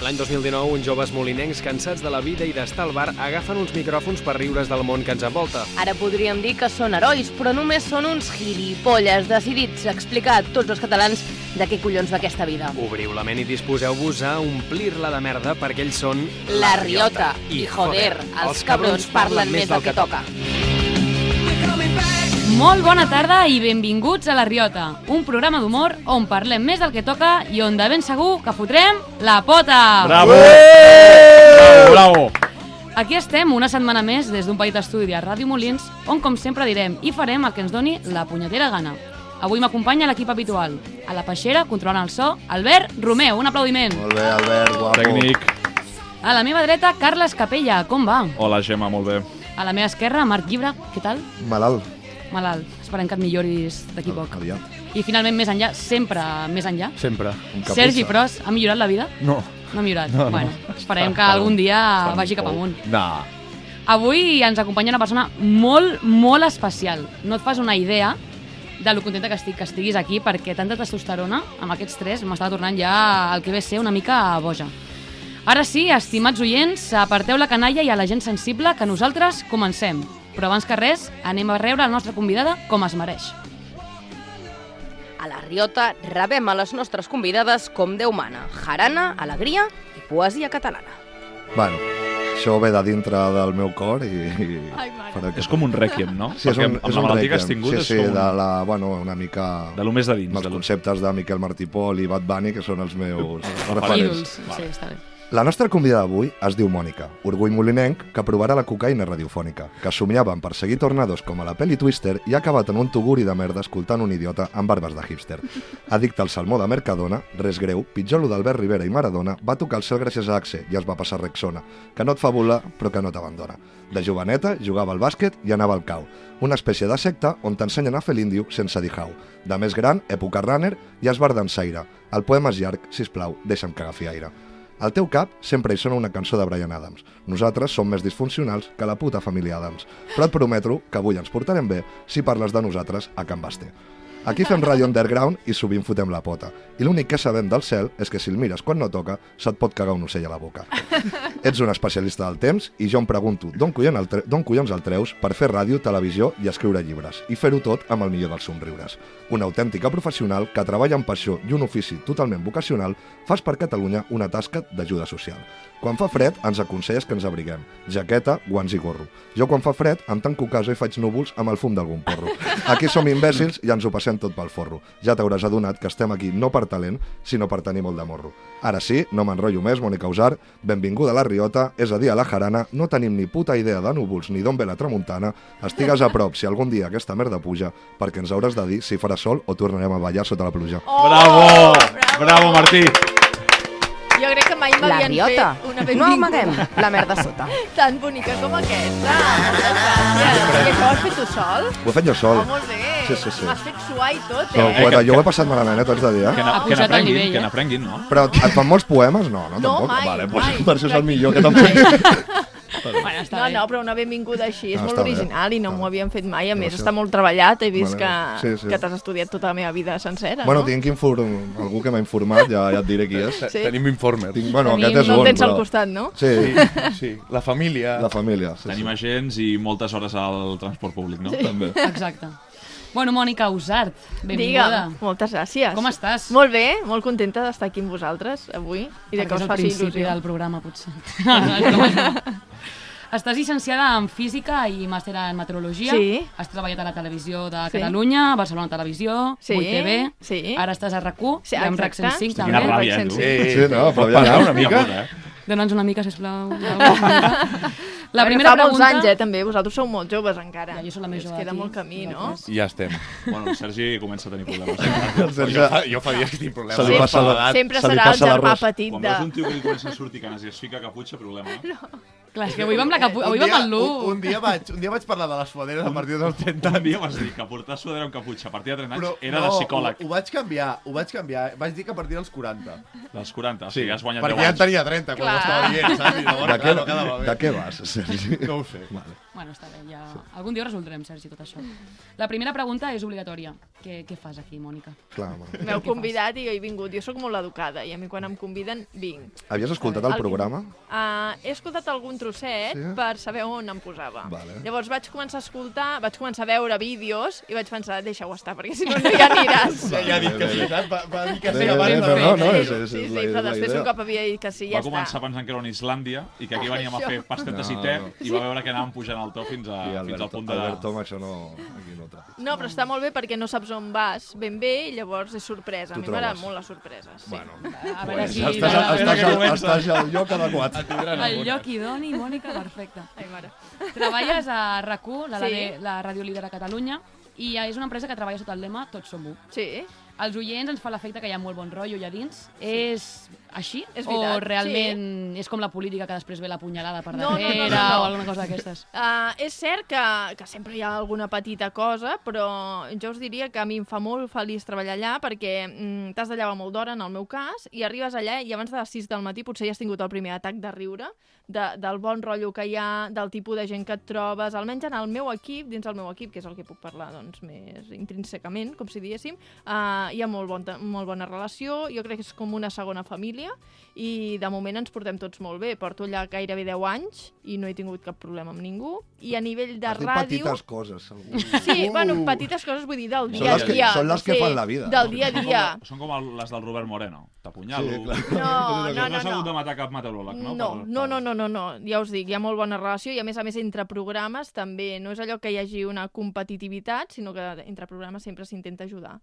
L'any 2019, uns joves molinencs cansats de la vida i d'estar al bar agafen uns micròfons per riure's del món que ens envolta. Ara podríem dir que són herois, però només són uns gilipolles decidits a explicar a tots els catalans de què collons va aquesta vida. Obriu la ment i disposeu-vos a omplir-la de merda perquè ells són... La Riota. I joder, els cabrons parlen més del que toca. Molt bona tarda i benvinguts a La Riota, un programa d'humor on parlem més del que toca i on de ben segur que fotrem la pota! Bravo! Bravo, bravo! Aquí estem una setmana més des d'un petit estudi de Ràdio Molins on, com sempre, direm i farem el que ens doni la punyetera gana. Avui m'acompanya l'equip habitual. A la peixera, controlant el so, Albert Romeu. Un aplaudiment. Molt bé, Albert, guapo. Tècnic. A la meva dreta, Carles Capella. Com va? Hola, Gemma, molt bé. A la meva esquerra, Marc Llibre. Què tal? Malalt. Malalt. Esperem que et milloris d'aquí poc. Aviat. I finalment, més enllà, sempre més enllà. Sempre. Sergi Pros, ha millorat la vida? No. No ha millorat? No, bueno, no. esperem que algun dia vagi cap amunt. No. Avui ens acompanya una persona molt, molt especial. No et fas una idea de lo contenta que estic que estiguis aquí, perquè tanta testosterona, amb aquests tres, m'estava tornant ja el que ve ser una mica boja. Ara sí, estimats oients, aparteu la canalla i a la gent sensible, que nosaltres comencem. Però abans que res, anem a rebre la nostra convidada com es mereix. A La Riota rebem a les nostres convidades com Déu mana, jarana, alegria i poesia catalana. Bueno, això ve de dintre del meu cor i... És com un rèquiem, no? Sí, Perquè amb la malaltia que has tingut sí, és com de la, bueno, una mica... De lo més de dins. Els conceptes de Miquel Martí Pol i Bad Bunny, que són els meus referents. Ídols, sí, està bé. La nostra convidada d'avui es diu Mònica, orgull molinenc que provarà la cocaïna radiofònica, que somiava en perseguir tornados com a la peli Twister i ha acabat en un tuguri de merda escoltant un idiota amb barbes de hipster. Addicte al salmó de Mercadona, res greu, pitjor lo d'Albert Rivera i Maradona, va tocar el cel gràcies a Axe i es va passar Rexona, que no et fa volar però que no t'abandona. De joveneta jugava al bàsquet i anava al cau, una espècie de secta on t'ensenyen a fer l'índio sense dir jau. De més gran, època runner i esbar d'ensaire. El poema és llarg, sisplau, deixa'm que agafi aire. Al teu cap sempre hi sona una cançó de Bryan Adams. Nosaltres som més disfuncionals que la puta família Adams. Però et prometo que avui ens portarem bé si parles de nosaltres a Can Basté. Aquí fem ràdio underground i sovint fotem la pota. I l'únic que sabem del cel és que si el mires quan no toca, se't pot cagar un ocell a la boca. Ets un especialista del temps i jo em pregunto d'on collons el treus per fer ràdio, televisió i escriure llibres. I fer-ho tot amb el millor dels somriures. Una autèntica professional que treballa amb passió i un ofici totalment vocacional, fas per Catalunya una tasca d'ajuda social. Quan fa fred, ens aconselles que ens abriguem. Jaqueta, guants i gorro. Jo quan fa fred, em tanco a casa i faig núvols amb el fum d'algun porro. Aquí som imbècils i ens ho passem tot pel forro. Ja t'hauràs adonat que estem aquí no per talent, sinó per tenir molt de morro. Ara sí, no m'enrotllo més, Mònica Usar, benvinguda a La Riota, és a dir, a la jarana, no tenim ni puta idea de núvols ni d'on ve la tramuntana, estigues a prop si algun dia aquesta merda puja, perquè ens hauràs de dir si farà sol o tornarem a ballar sota la pluja. Oh, bravo! Bravo, Martí! Jo crec que mai m'havien fet una benvinguda. No amaguem la merda sota. Tan bonica com aquesta. Moltes gràcies. I això ho has fet tu sol? Ho he fet jo sol. Oh, molt bé. Sí. M'has fet suar i tot, Però, bueno, jo ho he passat malament, t'ho haig de dir, Que n'aprenguin, no? Però et fan molts poemes? No, tampoc. mai, Vale, mai. per això és el millor que t'han fet. Bueno, està bé. No, però una benvinguda així és No, molt està bé. original i no m'ho havien fet mai. A més, Gràcies. està molt treballat. He vist Vale. Sí. que t'has estudiat tota la meva vida sencera, Bueno, no? tinc algú que m'ha informat, ja et diré qui és. Sí. Tenim informes. Bueno, aquest és No un, el tens al però... costat, no? Sí, Sí, la família. la família. Sí, Tenim agents i moltes hores al transport públic, no? També. Exacte. Bueno, Mònica Usart, benvinguda. Digue'm, moltes gràcies. Com estàs? Molt bé, molt contenta d'estar aquí amb vosaltres avui i de Perquè que és us el faci principi il·lusió. del programa, potser. No. Estàs llicenciada en Física i màster en Meteorologia. Sí. Has treballat a la televisió de Sí. Catalunya, Barcelona Televisió, Sí, 8TV. sí. Ara estàs a RAC1 Sí, i amb RAC exacte. 105 Quina també. ràbia, tu. Sí, no, però Pot ja... parar una mica? Dóna'ns una mica, sisplau. La Bueno, primera fa molts pregunta... anys, també. Vosaltres sou molt joves, encara. Ja, jo sóc la més Es jove queda aquí. molt camí, no? Vosaltres. I ja estem. Bueno, el Sergi comença a tenir problemes. Jo fa dies que tinc problemes. Se li passa la- Sempre se li serà el passa germà l'arròs. petit Quan de... veus un tio que li comença a sortir canes i es fica caputxa, problema. Clar, és que avui vam amb l'1. Un dia vaig parlar de les suaderes a partir dels 30 Un anys. dia vas dir que portar sudadera amb caputxa a partir de 30 anys era de psicòleg. Ho vaig canviar. Vaig dir que a partir dels 40. Dels 40, o sigui, has guanyat 10 Perquè ja anys. en tenia 30 quan ho estava dient, saps? I llavors, no quedava bé. De què vas, Sergi? No ho sé. Bueno, està bé, ja... Algun dia ho resoldrem, Sergi, tot això. La primera pregunta és obligatòria. Què fas aquí, Mònica? Clar, home. M'heu convidat i jo he vingut. Jo sóc molt educada i a mi quan em conviden, vinc. Havies escoltat el programa? He escoltat algun trosset per saber on em posava. Vale. Llavors vaig començar a escoltar, vaig començar a veure vídeos i vaig pensar, deixa-ho estar, perquè si no, no hi aniràs. Ja ha dit que sí, saps? Va dir que sí Bé, abans. bé, No, Sí, però després un cop havia dit que sí, ja Va començar està. pensant que era una Islàndia i que aquí veníem a fer pastetes i te i va veure que anàvem pujant el to fins al punt de... Albert Tom, això no... Aquí no tracta. No, però està molt bé perquè no saps on vas ben bé i llavors és sorpresa. A Tu mi m'agrada trobes. molt les sorpreses. Sí. Bueno, A veure si... estàs al lloc adequat. El lloc idoni, Mònica, perfecte. Ai, mare. Treballes a RAC1, Sí. la ràdio líder a Catalunya, i és una empresa que treballa sota el lema Tots som u. Sí. Als oients ens fa l'efecte que hi ha molt bon rotllo allà dins. És així? És veritat, o realment és com la política que després ve la punyalada per No, darrere no. o alguna cosa d'aquestes? És cert que sempre hi ha alguna petita cosa, però jo us diria que a mi em fa molt feliç treballar allà perquè t'has de llevar molt d'hora, en el meu cas, i arribes allà i abans de les 6 del matí potser ja has tingut el primer atac de riure, del bon rotllo que hi ha, del tipus de gent que et trobes, almenys en el meu equip, dins el meu equip, que és el que puc parlar doncs, més intrínsecament, com si diguéssim, hi ha molt bona relació, jo crec que és com una segona família i de moment ens portem tots molt bé. Porto allà gairebé 10 anys i no he tingut cap problema amb ningú. I a nivell de Has dit ràdio... petites coses. Algú. Sí, bueno, petites coses vull dir del dia a dia. Són les que fan la vida. Del dia a dia. Són com les del Robert Moreno. T'apunyalo. Sí, clar. No has hagut de matar cap meteoròleg, no? No. Ja us dic, hi ha molt bona relació i a més entre programes també no és allò que hi hagi una competitivitat, sinó que entre programes sempre s'intenta ajudar.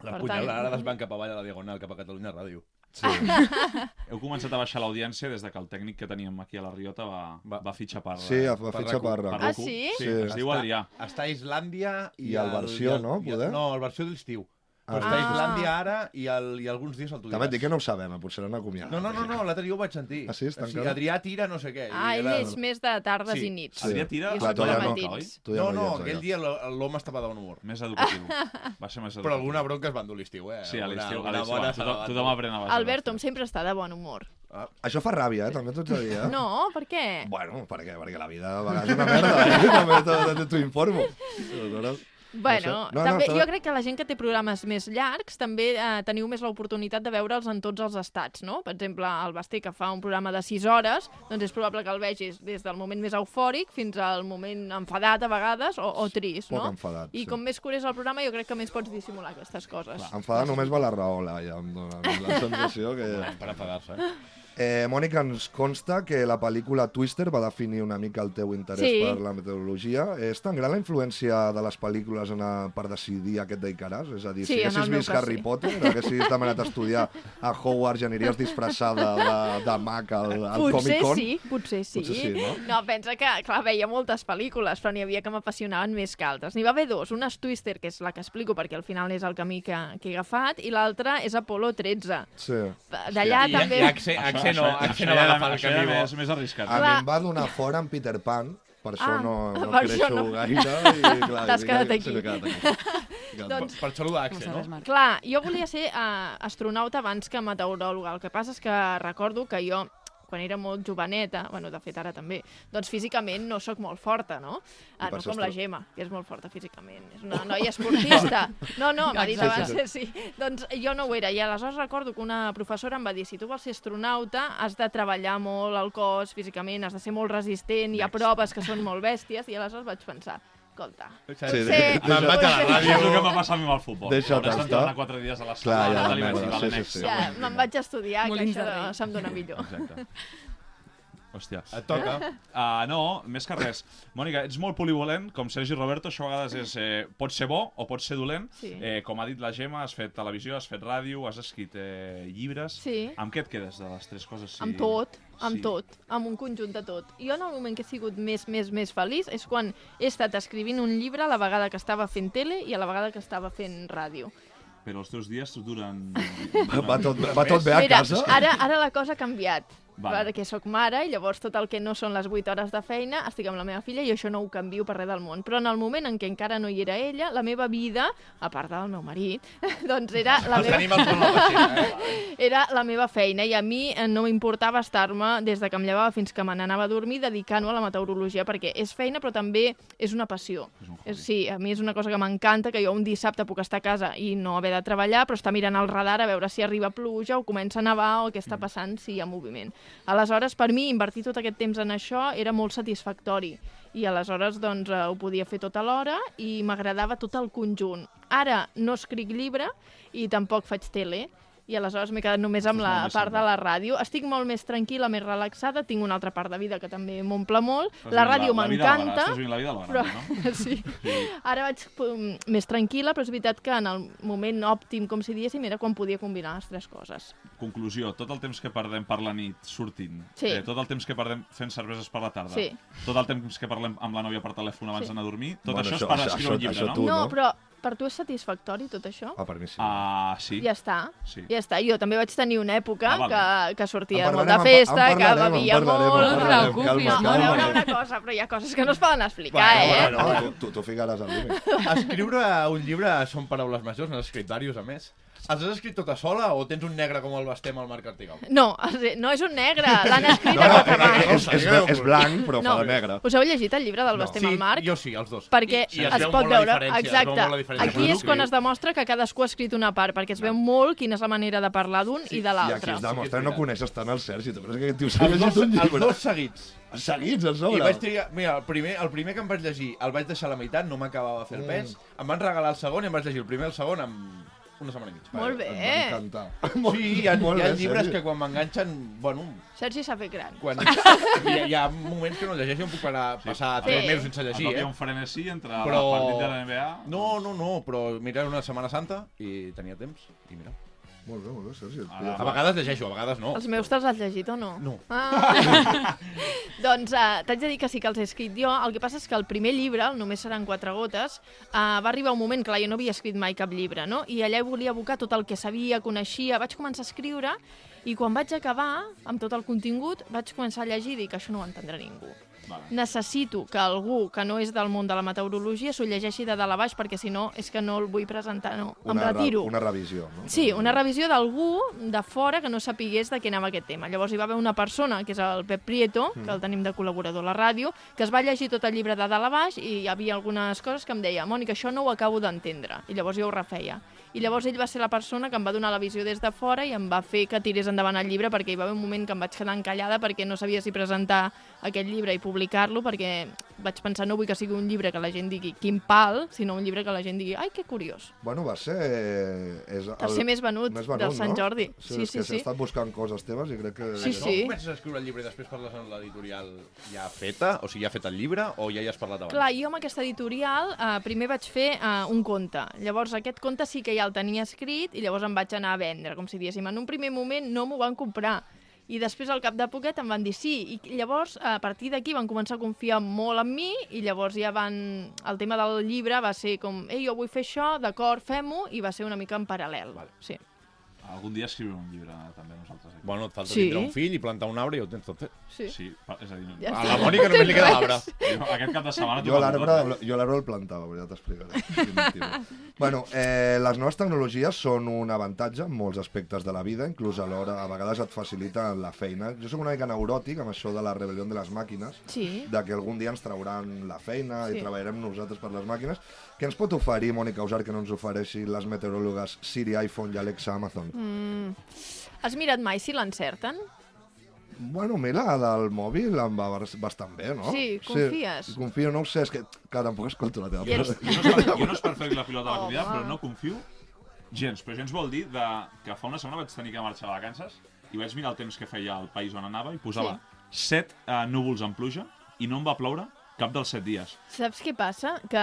La punyalada es van cap avall a la Diagonal, cap a Catalunya Ràdio. Sí. Heu començat a baixar l'audiència des que el tècnic que teníem aquí a la Riota va fitxar per... Sí, va fitxar per per RAC1. Ah, RAC1. sí? Sí, es diu Adrià. Està a Islàndia I el versió, no, poder? No, el versió de l'estiu. Però Ah. està a Islàndia ara i alguns dies el També et dic que no ho sabem, potser l'han acomiadat. No, l'altre dia ho vaig sentir. Ah, sí? Està O sigui, encara? Adrià tira no sé què. Ell és més de tardes Sí. i nits. Sí. Adrià tira... I Clar, són tu ja no, matins. tu ja No, hi ets, aquell allà. dia l'home estava de bon humor. Més educatiu. Va ser més educatiu. Però alguna bronca es va endur l'estiu, eh? Sí, a l'estiu. Alguna bona se la va Tothom aprèn a baixar. Albert Tom sempre està de bon humor. Això fa ràbia, també t'ho haig de dir, eh? No, per què? Bueno, per què? Perquè la vida a vegades és una merda, també t'ho informo. Aleshores... Bueno, No, també, està jo bé. crec que la gent que té programes més llargs també teniu més l'oportunitat de veure'ls en tots els estats, no? Per exemple, el Basté, que fa un programa de 6 hores, doncs és probable que el vegis des del moment més eufòric fins al moment enfadat a vegades o trist, Poc no? enfadat, I sí. com més curt és el programa, jo crec que més pots dissimular aquestes coses. Enfadar només va la raola, ja em dóna la sensació que... Per enfadar-se, Mònica, ens consta que la pel·lícula Twister va definir una mica el teu interès Sí. per la meteorologia. És tan gran la influència de les pel·lícules per decidir a què et dedicaràs? És a dir, Sí, si en el haguessis meu vist cas, Harry sí. Potter, haguessis demanat estudiar a Hogwarts i aniries disfressada de mag al Comic-Con? Potser sí. Potser sí, no? No, pensa que, clar, veia moltes pel·lícules, però n'hi havia que m'apassionaven més que altres. N'hi va haver dos. Una és Twister, que és la que explico perquè al final és el camí que he agafat, i l'altra és Apolo 13. Sí. D'allà també... Accent no va agafar el camí bo. És més arriscat. A mi Clar. em va donar fora en Peter Pan, per això no per això creixo no. gaire. I, clar, T'has quedat aquí. Sí, m'he quedat aquí. Doncs, Per saludar Com Accent, sabes, no? Marc? clar, jo volia ser astronauta abans que meteoròloga. El que passa és que recordo que jo, quan era molt joveneta, bueno, de fet ara també, doncs físicament no sóc molt forta, no? per No això com la estàs- Gemma, que és molt forta físicament. És una noia esportista. No, m'ha dit abans, sí. Doncs jo no ho era. I aleshores recordo que una professora em va dir si tu vols ser astronauta has de treballar molt el cos físicament, has de ser molt resistent, hi ha proves que són molt bèsties, i aleshores vaig pensar, escolta, Sí, Me'n vaig a la És ràdio. el que em va passar a mi amb el futbol. Deixa't Hauràs estar. d'entrenar 4 dies a la Clar, setmana. ja, tal, i vaig dir, merda, vale, sí, next. sí. ja, me'n vaig a estudiar, Molins que de això rei. se'm dona millor. Exacte. Hòstia. Et toca. No, més que res. Mònica, ets molt polivalent, com Sergi Roberto, això a vegades és, pot ser bo o pot ser dolent. Sí. Com ha dit la Gemma, has fet televisió, has fet ràdio, has escrit llibres. Sí. Amb què et quedes de les tres coses? Si... Amb tot, amb Sí. tot, amb un conjunt de tot. Jo en el moment que he sigut més feliç és quan he estat escrivint un llibre a la vegada que estava fent tele i a la vegada que estava fent ràdio. Però els teus dies duren... Va tot bé a Mira, casa? ara la cosa ha canviat. perquè sóc mare i llavors tot el que no són les 8 hores de feina estic amb la meva filla i això no ho canvio per res del món. Però en el moment en què encara no hi era ella, la meva vida, a part del meu marit, doncs era la meva feina i a mi no m'importava estar-me des de que em llevava fins que me n'anava a dormir dedicant-ho a la meteorologia perquè és feina però també és una passió. Sí, a mi és una cosa que m'encanta, que jo un dissabte puc estar a casa i no haver de treballar, però estar mirant el radar a veure si arriba pluja o comença a nevar o què està passant, si hi ha moviment. Aleshores, per mi, invertir tot aquest temps en això era molt satisfactori i aleshores doncs, ho podia fer tota l'hora i m'agradava tot el conjunt. Ara no escric llibre i tampoc faig tele, i aleshores m'he quedat només amb la part de la ràdio. Estic molt més tranquil·la, més relaxada, tinc una altra part de vida que també m'omple molt. La ràdio m'encanta. Estàs vivint la vida a la ràdio, no? Sí. Ara vaig més tranquil·la, però és veritat que en el moment òptim, com si diéssim, era quan podia combinar les tres coses. Conclusió, tot el temps que perdem per la nit sortint, tot el temps que perdem fent cerveses per la tarda, tot el temps que parlem amb la nòvia per telèfon abans d'anar a dormir, tot això és per escriure un llibre, no? No, però per tu és satisfactori tot això? Per mi sí. Sí. Ja està. Sí. Ja està. Jo també vaig tenir una època que sortia En molt de festa, que bevia molt... No et preocupis. No, a veure una cosa, però hi ha coses que no es poden explicar, Tu ficaràs al límit. Escriure un llibre són paraules majors, no has escrit diversos, a més. Els has escrit tota sola o tens un negre com el Bastem al Marc Artigal? No, no és un negre, l'han escrit a quatre mans. És blanc, però fa de negre. Us heu llegit el llibre del Bastem al Marc? Sí, jo sí, els dos. Perquè es pot veure, exacte, aquí és quan es demostra que cadascú ha escrit una part, perquè es veu molt quina és la manera de parlar d'un i de I l'altre. aquí es demostra no coneixes tant el Sergi, tu penses que aquest tio s'ha llegit un llibre? Els dos seguits. Seguits, a I sobre. vaig trigar... Mira, el primer que em vaig llegir el vaig deixar a la meitat, no m'acabava de fer el pes. Em van regalar el segon i em vaig llegir el primer i el segon amb una setmana i mitja. Molt bé. Em va encantar. Sí, hi ha llibres que quan m'enganxen, bueno... Sergi s'ha fet gran. Hi ha moments que no llegeixo, em puc passar 3 mesos sense llegir, Hi ha un frenesí entre el partit de la NBA... No, però mira, era una Setmana Santa i tenia temps, i mira. Molt bé, Sergi. A vegades llegeixo, a vegades no. Els meus te'ls has llegit o no? No. Doncs t'haig de dir que sí que els he escrit jo. El que passa és que el primer llibre, el Només seran 4 gotes, va arribar un moment, clar, jo no havia escrit mai cap llibre, no? I allà volia abocar tot el que sabia, coneixia, vaig començar a escriure i quan vaig acabar amb tot el contingut vaig començar a llegir i dir que això no ho entendrà ningú. Necessito que algú que no és del món de la meteorologia s'ho llegeixi de dalt a baix perquè si no és que no el vull presentar, no, em retiro. Una revisió, no? Sí, una revisió d'algú de fora que no sapigués de què anava aquest tema. Llavors hi va haver una persona, que és el Pep Prieto, que el tenim de col·laborador a la ràdio, que es va llegir tot el llibre de dalt a baix i hi havia algunes coses que em deia Mònica, això no ho acabo d'entendre. I llavors jo ho refeia. I llavors ell va ser la persona que em va donar la visió des de fora i em va fer que tirés endavant el llibre perquè hi va haver un moment que em vaig quedar encallada perquè no sabia si presentar aquest llibre i publicar-lo perquè vaig pensar no vull que sigui un llibre que la gent digui quin pal, sinó un llibre que la gent digui ai, que curiós. Bueno, va ser... Tercer més venut del Sant Jordi. Sí. S'ha estat buscant coses teves i crec que... Sí. No comences a escriure el llibre i després parles amb l'editorial ja feta? O sigui, ja ha fet el llibre o ja hi has parlat abans? Clar, jo amb aquesta editorial primer vaig fer un conte. Llavors aquest conte sí que ja el tenia escrit i llavors em vaig anar a vendre, com si diguéssim. En un primer moment no m'ho van comprar. I després, al cap de poquet, em van dir sí. I llavors, a partir d'aquí, van començar a confiar molt en mi i llavors ja van... El tema del llibre va ser com ei, jo vull fer això, d'acord, fem-ho, i va ser una mica en paral·lel. Vale. Sí. Algun dia escriurem un llibre també nosaltres aquí. Bueno, et falta tindre un fill i plantar un arbre i ho tens tot fet. Sí. És a dir... Ja A la Mònica només li queda l'arbre. Aquest cap de setmana... Jo l'arbre el plantava, però ja t'explicaré. Bueno, les noves tecnologies són un avantatge en molts aspectes de la vida, inclús alhora a vegades et faciliten la feina. Jo soc una mica neuròtic amb això de la rebel·lió de les màquines, de que algun dia ens trauran la feina i treballarem nosaltres per les màquines. Què ens pot oferir, Mònica Usar, que no ens ofereixi les meteoròlogues Siri, iPhone i Alexa Amazon? Has mirat mai si l'encerten? Bueno, mira, la del mòbil em va bastant bé, no? Sí, confies? Sí, confio, no ho sé, és que tampoc escolto la teva parla. Jo no és per fer la pilota de la convidada, però no confio gens. Però gens vol dir que fa una setmana vaig tenir que marxar de vacances i vaig mirar el temps que feia al país on anava i posava 7 núvols en pluja i no em va ploure cap dels 7 dies. Saps què passa? Que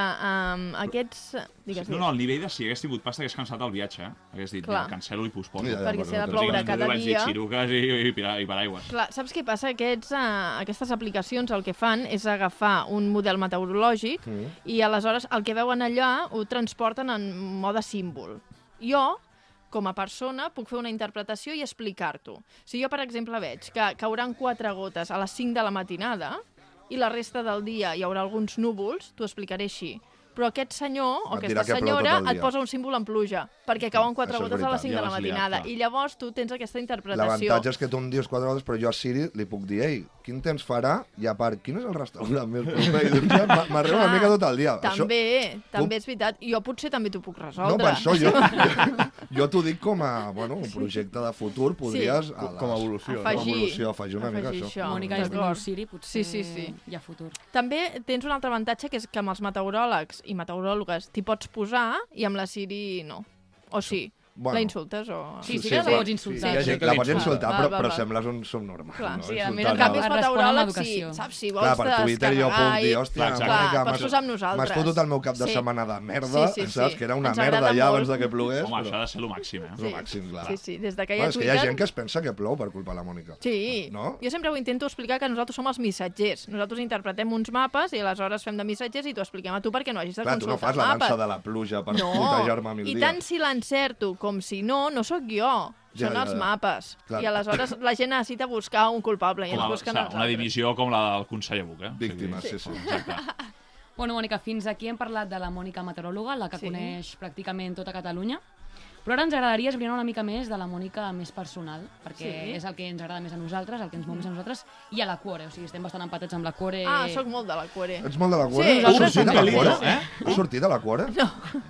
aquests... Digues. No, el nivell de si hagués tingut pasta hagués cansat el viatge, Hagués dit, cancelo i posposo. Perquè s'ha de ploure cada dia. Vaig dir xiruques i paraigües. Clar, saps què passa? Aquestes aplicacions el que fan és agafar un model meteorològic i aleshores el que veuen allà ho transporten en mode símbol. Jo, com a persona, puc fer una interpretació i explicar-t'ho. Si jo, per exemple, veig que cauran 4 gotes a les 5 de la matinada i la resta del dia hi haurà alguns núvols, t'ho explicaré així. Però aquest senyor o Et dirà aquesta que plou tot senyora el dia. et posa un símbol en pluja, perquè cauen 4 això és gotes a les veritat. 5 de la Ja l'has liat, matinada. clar. I llavors tu tens aquesta interpretació. L'avantatge és que tu em dius 4 gotes, però jo a Siri li puc dir, ei, quin temps farà? I a part, quin és el restaurant més proper? I dius, ja m'arriba una Clar, mica tot el dia. També és veritat. Jo potser també t'ho puc No, resoldre. per això jo t'ho dic com a un projecte de futur, podries Com a evolució. afegir una mica això. Mònica, és D'acord. de Siri, potser Sí. hi ha futur. També tens un altre avantatge, que és que amb els meteoròlegs i meteoròlogues t'hi pots posar i amb la Siri no. O sí. Bueno. La insultes o... Sí, que la pots insultar. hi ha gent que La li pots insultar, Va, però va. sembles un subnormal. Clar, no? sí, a més, Insultar, En canvi, els Respon amb meteoròlegs, sí, educació. saps? Si vols Clar, per Twitter jo puc dir, descarregar hòstia, Clar, clar, pots m'has- posar amb nosaltres. m'has fotut el meu cap de Sí. setmana de merda, Sí, saps? Que era una Ens merda agrada ja molt. abans de que plogués. Home, però- això ha de ser el màxim, És el màxim, clar. Sí, des de que hi Bueno, ha és que Twitter... hi ha gent que es pensa que plou per culpa de la Mònica. Sí, No? jo sempre ho intento explicar que nosaltres som els missatgers. Nosaltres interpretem uns mapes i aleshores fem de missatgers i t'ho expliquem a tu perquè no hagis de Clar, tu no consultar fas la mapes. dansa de la pluja per No, putejar-me 1000 i dies. tant si l'encerto com si no sóc jo. Ja, Són ja, els ja. mapes. Clar. I aleshores la gent necessita buscar un culpable i ens Com busquen una nosaltres. divisió com la del conseller Buch, Víctimes, sí. Exacte. Bueno, Mònica, fins aquí hem parlat de la Mònica meteoròloga, la que Sí. coneix pràcticament tota Catalunya. Però ara ens agradaria esbrinar una mica més de la Mònica més personal, perquè Sí. és el que ens agrada més a nosaltres, el que ens mou més a nosaltres, i a la Cuore. O sigui, estem bastant empatats amb la Cuore. Ah, sóc molt de la Cuore. Ets molt de la Cuore? Sí, Has nosaltres sortit de la som Cuore? pelillos, Has sortit de la Cuore? No.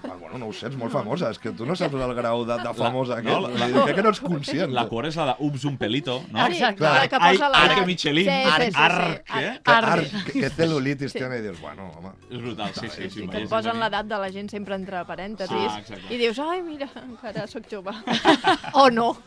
Ah, bueno, no ho sé, ets molt famosa. És que tu no saps el grau de famosa que no, ets. Crec que no ets conscient. La Cuore és la de Ups un pelito, no? Sí, Exacte. la que posa la... Ai, que Michelin. Arc, Què? Que cel·lulitis tiene, i dius, bueno, home. És brutal, sí. Sí, que et posen l'edat de la gent sempre entre parèntesis Ah, exacte. i dius, ai, mira, encara sóc jove. O no.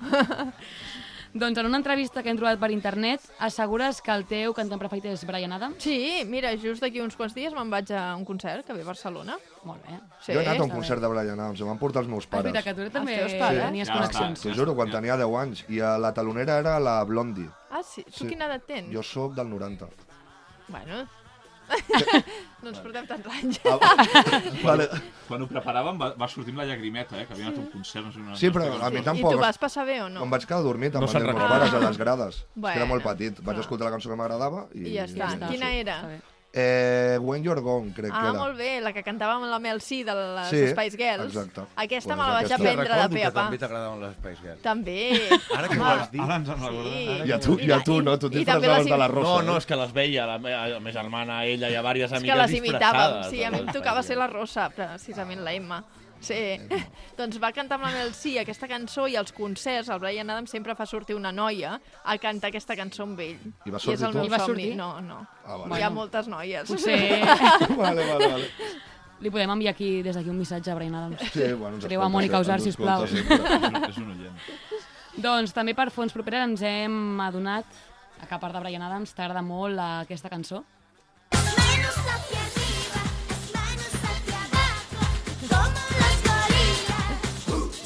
Doncs en una entrevista que hem trobat per internet, assegures que el teu cantant preferit és Bryan Adams? Sí, mira, just d'aquí uns quants dies me'n vaig a un concert que ve a Barcelona. Molt bé. Sí. Jo he anat a un està concert de Brian Adams, em van portar els meus És pares. veritat que tu també Els teus pares? tenies Ja connexions. està. T'ho juro, quan tenia 10 anys. I la talonera era la Blondie. Ah, sí? Tu Sí. quina edat tens? Jo sóc del 90. Bueno, no ens portem tants anys. Vale. Quan ho preparàvem va sortir amb la llagrimeta, que havia anat a un concert. No sé, una Sí, però a mi I tampoc. tu vas passar bé o no? Em vaig quedar dormit amb No els se'n meus recorda. pares a les grades. És que Bueno, era molt petit. Vaig clar. escoltar la cançó que m'agradava i... I ja està. està. Quina era? Està bé. When You're Gone, crec que Ah, era. molt bé, la que cantàvem amb la Mel C de les Sí, Spice Girls. exacte. Aquesta Pues me la vaig aquesta. aprendre de Recordo pe que a pa. també t'agradaven les Spice Girls. També. Ara que ho Home, has dit... Ara ens en recordem. Sí. I a tu, no? Tu I també disfressaves les de la Rosa. No, no, eh? és que les veia, la meva germana, ella i a diverses És amigues que les imitàvem. disfressades Sí, de a mi les em tocava Spice ser la Girls. Rosa, precisament la Emma. Sí. Doncs va cantar amb la Mel C aquesta cançó i als concerts el Bryan Adams sempre fa sortir una noia a cantar aquesta cançó amb ell. I vas I és sortir el tu? meu I vas somni. sortir? No. Ah, Hi vale. ha moltes noies. Potser Vale. li podem enviar aquí des d'aquí un missatge a Bryan Adams. Sí, bueno, ens Creu a escolta, Mònica Usar, ens sisplau. escolta sempre. És un oient. Doncs també per fons properes ens hem adonat que a part de Bryan Adams t'agrada molt aquesta cançó. Manos hacia arriba, las manos hacia abajo, como los gorilas.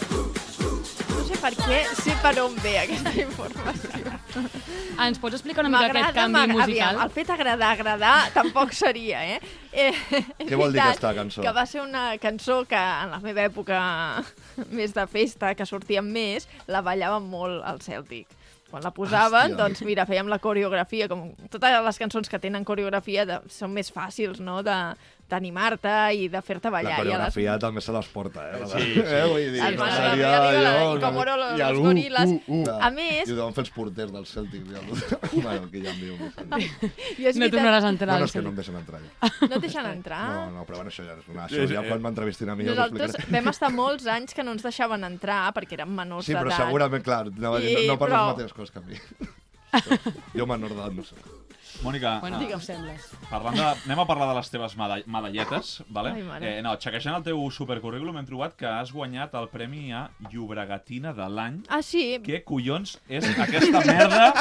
No sé per què, sé per on ve aquesta informació. Ens pots explicar una mica aquest canvi musical? Aviam, el fet agradar tampoc seria, eh? És Què vol dir veritat aquesta cançó? Que va ser una cançó que en la meva època més de festa, que sortíem més, la ballàvem molt al Celtic. Quan la posaven, Hòstia. doncs mira, fèiem la coreografia, com totes les cançons que tenen coreografia són més fàcils, no?, d'animar-te i de fer-te ballar. La coreografia també se les porta, eh? Sí. Vull dir, El no Manuel seria Arriola allò, i Comoro los i el gorilas. Clar. A més- I ho deuen fer els porters del Celtic. Bueno, que ja em diu. I és No veritat, tornaràs a entrar. Bueno, al és que Celtic. no em deixen entrar ja. no et deixen entrar. No, però bueno, això ja és una... Això ja quan m'entrevistin a mi ja us ho Nosaltres explicaré. vam estar molts anys que no ens deixaven entrar perquè érem menors Sí, però d'edat. segurament, clar, anava a dir, I- no per però- les mateixes coses que a mi. Jo menor d'edat no sé. Mònica, Bueno, Digue'm. ho sembles. anem a parlar de les teves medalletes, vale? Ai, mare. No, xequejant el teu supercurrículum hem trobat que has guanyat el premi a Llobregatina de l'any. Ah, sí? Què collons és aquesta merda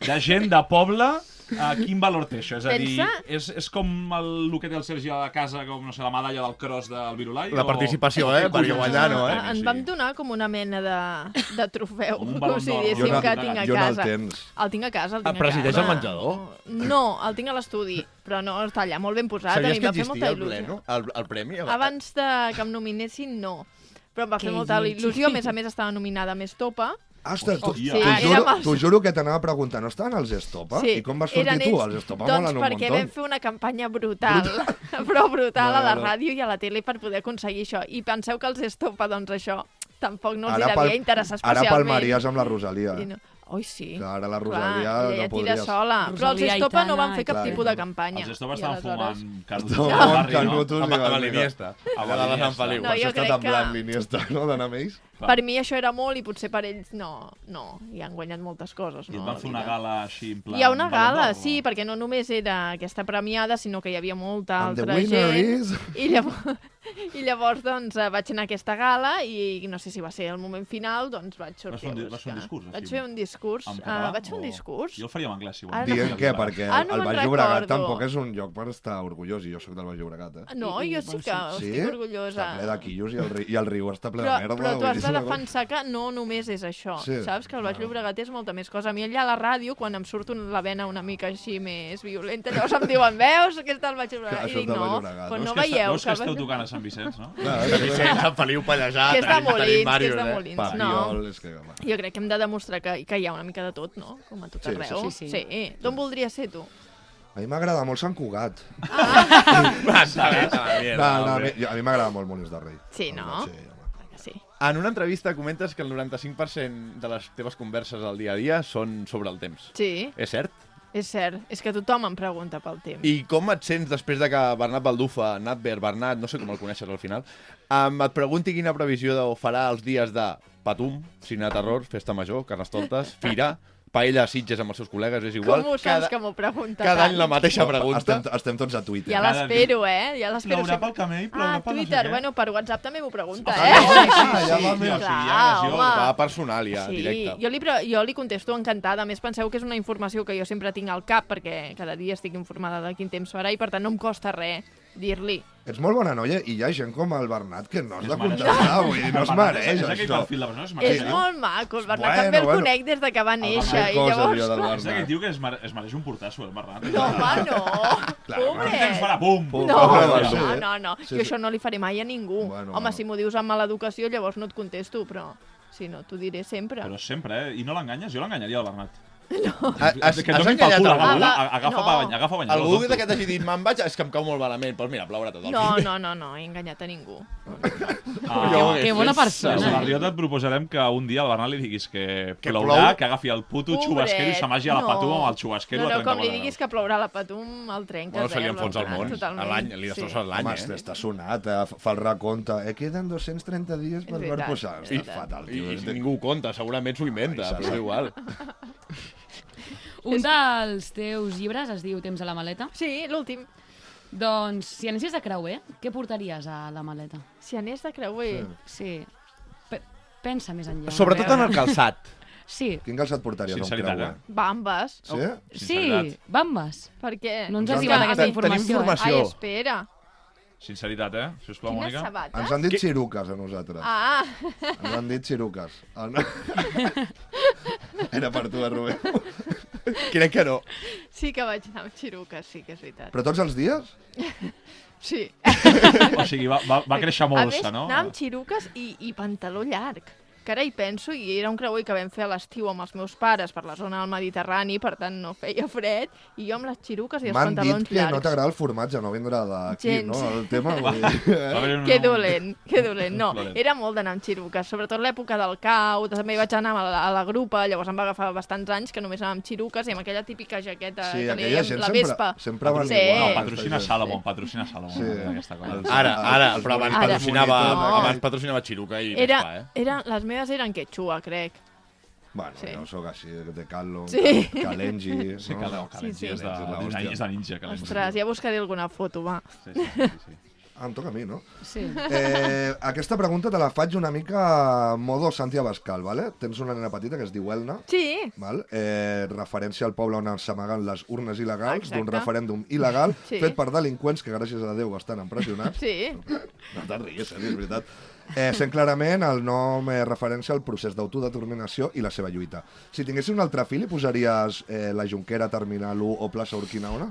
de gent de poble? Quin valor té això? És a dir, Pensa- és com el que té el Sergi a la casa, com, no sé, la medalla del cross del Virulai? La o- participació, o què perquè collons guanyar és no, el eh? premi? En vam donar com una mena de trofeu, Un com balon si d'or. diguéssim Jo no- que tinc a jo no el casa. tens. El tinc a casa, el tinc a casa. presideix el menjador? No, el tinc a l'estudi, però no, està allà molt ben posat. A Sabies mi que em va fer existia molta el il·lusió. pleno? El premi? Abans de que em nominessin, no. Però em va fer Que molta lleig. il·lusió. A més, estava nominada a Més Topa. Ostres, Sí, érem els- t'ho juro que t'anava a preguntar, no estaven els Estopa? I com vas sortir eren tu? ells. Els Estopa Doncs molen un perquè muntó. vam fer una campanya brutal, però brutal a la No. ràdio i a la tele per poder aconseguir això. I penseu que els Estopa, doncs això, tampoc no els Ara hi devia pel- interessar Ara especialment. palmaries amb la Rosalia. I no. Oi, sí. Que ara la Clar, Rosalia ella no tira podries... sola. Però els Rosalia, Estopa no Aitana, van fer cap clar, tipus no. de campanya. Els Estopa I estaven aleshores- fumant canuts Estaven al fumant barri, no? canutos i Amb van l'Iniesta. Amb La de l'Iniesta. Sant Feliu. No, Per això jo està crec tan que- blanc l'Iniesta, no, d'anar amb ells? Per mi això era molt i potser per ells no, i han guanyat moltes coses. I et No, van fer una gala així en plan... Hi ha una Ballon gala, d'Or, sí, o- perquè no només era aquesta premiada, sinó que hi havia molta And the altra winner gent. is... I llavors doncs, vaig anar a aquesta gala i no sé si va ser el moment final, doncs vaig sortir fer un a vas fer un buscar. discurs, així? Vaig fer un discurs. En català? Vaig fer un o- discurs. Jo el faria en anglès, si Ara vols. Dient què? Perquè Ah, no el me'n Baix Llobregat recordo. tampoc és un lloc per estar orgullós, i jo sóc del Baix Llobregat, eh? No, I jo sí vols que dir- estic orgullosa. Està ple de quillos i el riu està ple de Però, merda. però tu vull has dir, de és una cosa- defensar que no només és això, Sí. saps? Que el Baix Llobregat és molta més cosa. A mi allà a la ràdio, quan em surt la vena una mica així més violenta, llavors em diuen, veus que està al Baix Llobregat? Que I això dic, és del Baix no, Llobregat. però Veus no que veieu veus que que... esteu tocant a Sant Vicenç, no? Sant Feliu, Pallejà, Que és de tenim Molins, que és Màrius, de Molins. No, Papiol, és que... home. jo crec que hem de demostrar que hi ha una mica de tot, no? Com a tot Sí, arreu. sí. D'on voldries ser tu? A mi m'agrada molt Sant Cugat. A mi m'agrada molt Molins de Rei. Sí, no? Sí, home. Que sí. En una entrevista comentes que el 95% de les teves converses al dia a dia són sobre el temps. Sí, És cert? és cert. És que tothom em pregunta pel temps. I com et sents després de que Bernat Baldufa, Bernat, no sé com el coneixes al final, et pregunti quina previsió farà els dies de Patum, Cine de Terror, Festa Major, Carnestoltes, Fira, paella a Sitges amb els seus col·legues, és igual. Com ho saps que m'ho pregunta cada tant? any la mateixa pregunta. Estem tots a Twitter. Ja l'espero, Ja l'espero. Plourà pel camell, plourà pel no sé Twitter, què. bueno, per WhatsApp també m'ho pregunta, Ah, eh? ja va sí, més. o sigui, Clar, ja és jo. home. Va personal, ja, Sí, directe. jo li contesto encantada. A més, penseu que és una informació que jo sempre tinc al cap, perquè cada dia estic informada de quin temps farà i, per tant, no em costa res dir-li. Ets molt bona noia i hi ha gent com el Bernat que no has de Es mereix. contestar, vull dir, no es mereix És aquell això. perfil de persona, es És mereix. molt maco, el Bernat Bueno, també el bueno. conec des de que va néixer. I cosa, llavors... jo, del És Bernat. aquell tio que es mereix un portasso, el Bernat. No, home, no. Quin temps farà? Pobret. Pum! Pum. No, Home, sí. no. Sí, Jo sí. això no li faré mai a ningú. Bueno, Home, bueno. si m'ho dius amb mala educació, llavors no et contesto, però si no, t'ho diré sempre. Però sempre, I no l'enganyes? Jo l'enganyaria, el Bernat. Has Que toquin pel enganyat cul, algú? agafa banyador. Algú que t'hagi dit, me'n vaig, és que em cau molt malament. Doncs mira, plourà tot el No, he enganyat a ningú. Que bona persona. A la Riota et proposarem que un dia al Bernat li diguis que Que plourà, plou? que agafi el puto Pobret, xubasquero i s'amagi a la no. patum amb el xubasquero No, a com li 34 diguis que plourà la patum, el trenques. Bueno, se li el enfonsa el Bernat, món. totalment. A l'any, li destrosses l'any, Home, eh? està sonat, fa el recompte. Queden 230 dies per És veritat, posar. és És veritat. fatal, I tio. ningú ho conta, segurament s'ho inventa, Sí, però és igual. Un dels teus llibres es diu Temps a la maleta. Sí, l'últim. Doncs, si anessis de creuer, què portaries a la maleta? Si anés de creuer... Sí. Pensa més enllà. Sobretot en el calçat. Sí. Quin calçat portaries a un Sinceritat, creuer? Bambes. Sí? Sí, Sinceritat. bambes. Per què? No ens Ens has han arribat de- aquesta tenim informació. informació. Ai, espera. Sinceritat, sisplau, Quines Mònica. sabates? Ens han dit ciruques a nosaltres. Ah, Ens han dit ciruques. Era per tu, Rubén. Crec que no. sí que vaig anar amb xiruques, sí que és veritat. Però tots els dies? Sí. O sigui, va créixer A molt, més, no? anar amb xiruques i pantaló llarg. Que ara hi penso, i era un creuer que vam fer a l'estiu amb els meus pares per la zona del Mediterrani, per tant no feia fred, i jo amb les xiruques i els M'han dit pantalons que no llargs. t'agrada el formatge, no vindrà d'aquí, Gens. no? El tema... vull dir, Va haver Que dolent, que dolent. No, Dolent. era molt d'anar amb xiruques, sobretot l'època del cau, també vaig anar a la grupa, llavors em va agafar bastants anys que només anàvem amb xiruques i amb aquella típica jaqueta Sí, que li aquella dèiem, gent la sempre, Vespa. sempre van Sí. igual. No, Sí. patrocina Salomon, patrocina Salomon. Sí. Aquesta cosa. Ara, però abans Ara. patrocinava, No. abans patrocinava Xiruca i Vespa, Les meves eren quechua, crec. Bueno, Sí. jo sóc així, de Callon, Sí. Calengi... Sí, que no, Sí, sí. és de ninja. Que Ostres, ja buscaré alguna foto, va. Sí. Ah, em toca a mi, no? Sí. Aquesta pregunta te la faig una mica modo Santi Abascal, ¿vale? Tens una nena petita que es diu Elna, Sí, val? Referència al poble on s'amaguen les urnes il·legals d'un Exacte. referèndum il·legal Sí. fet per delinqüents que, gràcies a Déu, estan empresonats. sí. No te'n riguis, és veritat. Sent clarament el nom referència al procés d'autodeterminació i la seva lluita. Si tinguessis un altre fill, hi posaries la Junquera, Terminal 1 o plaça Urquinaona?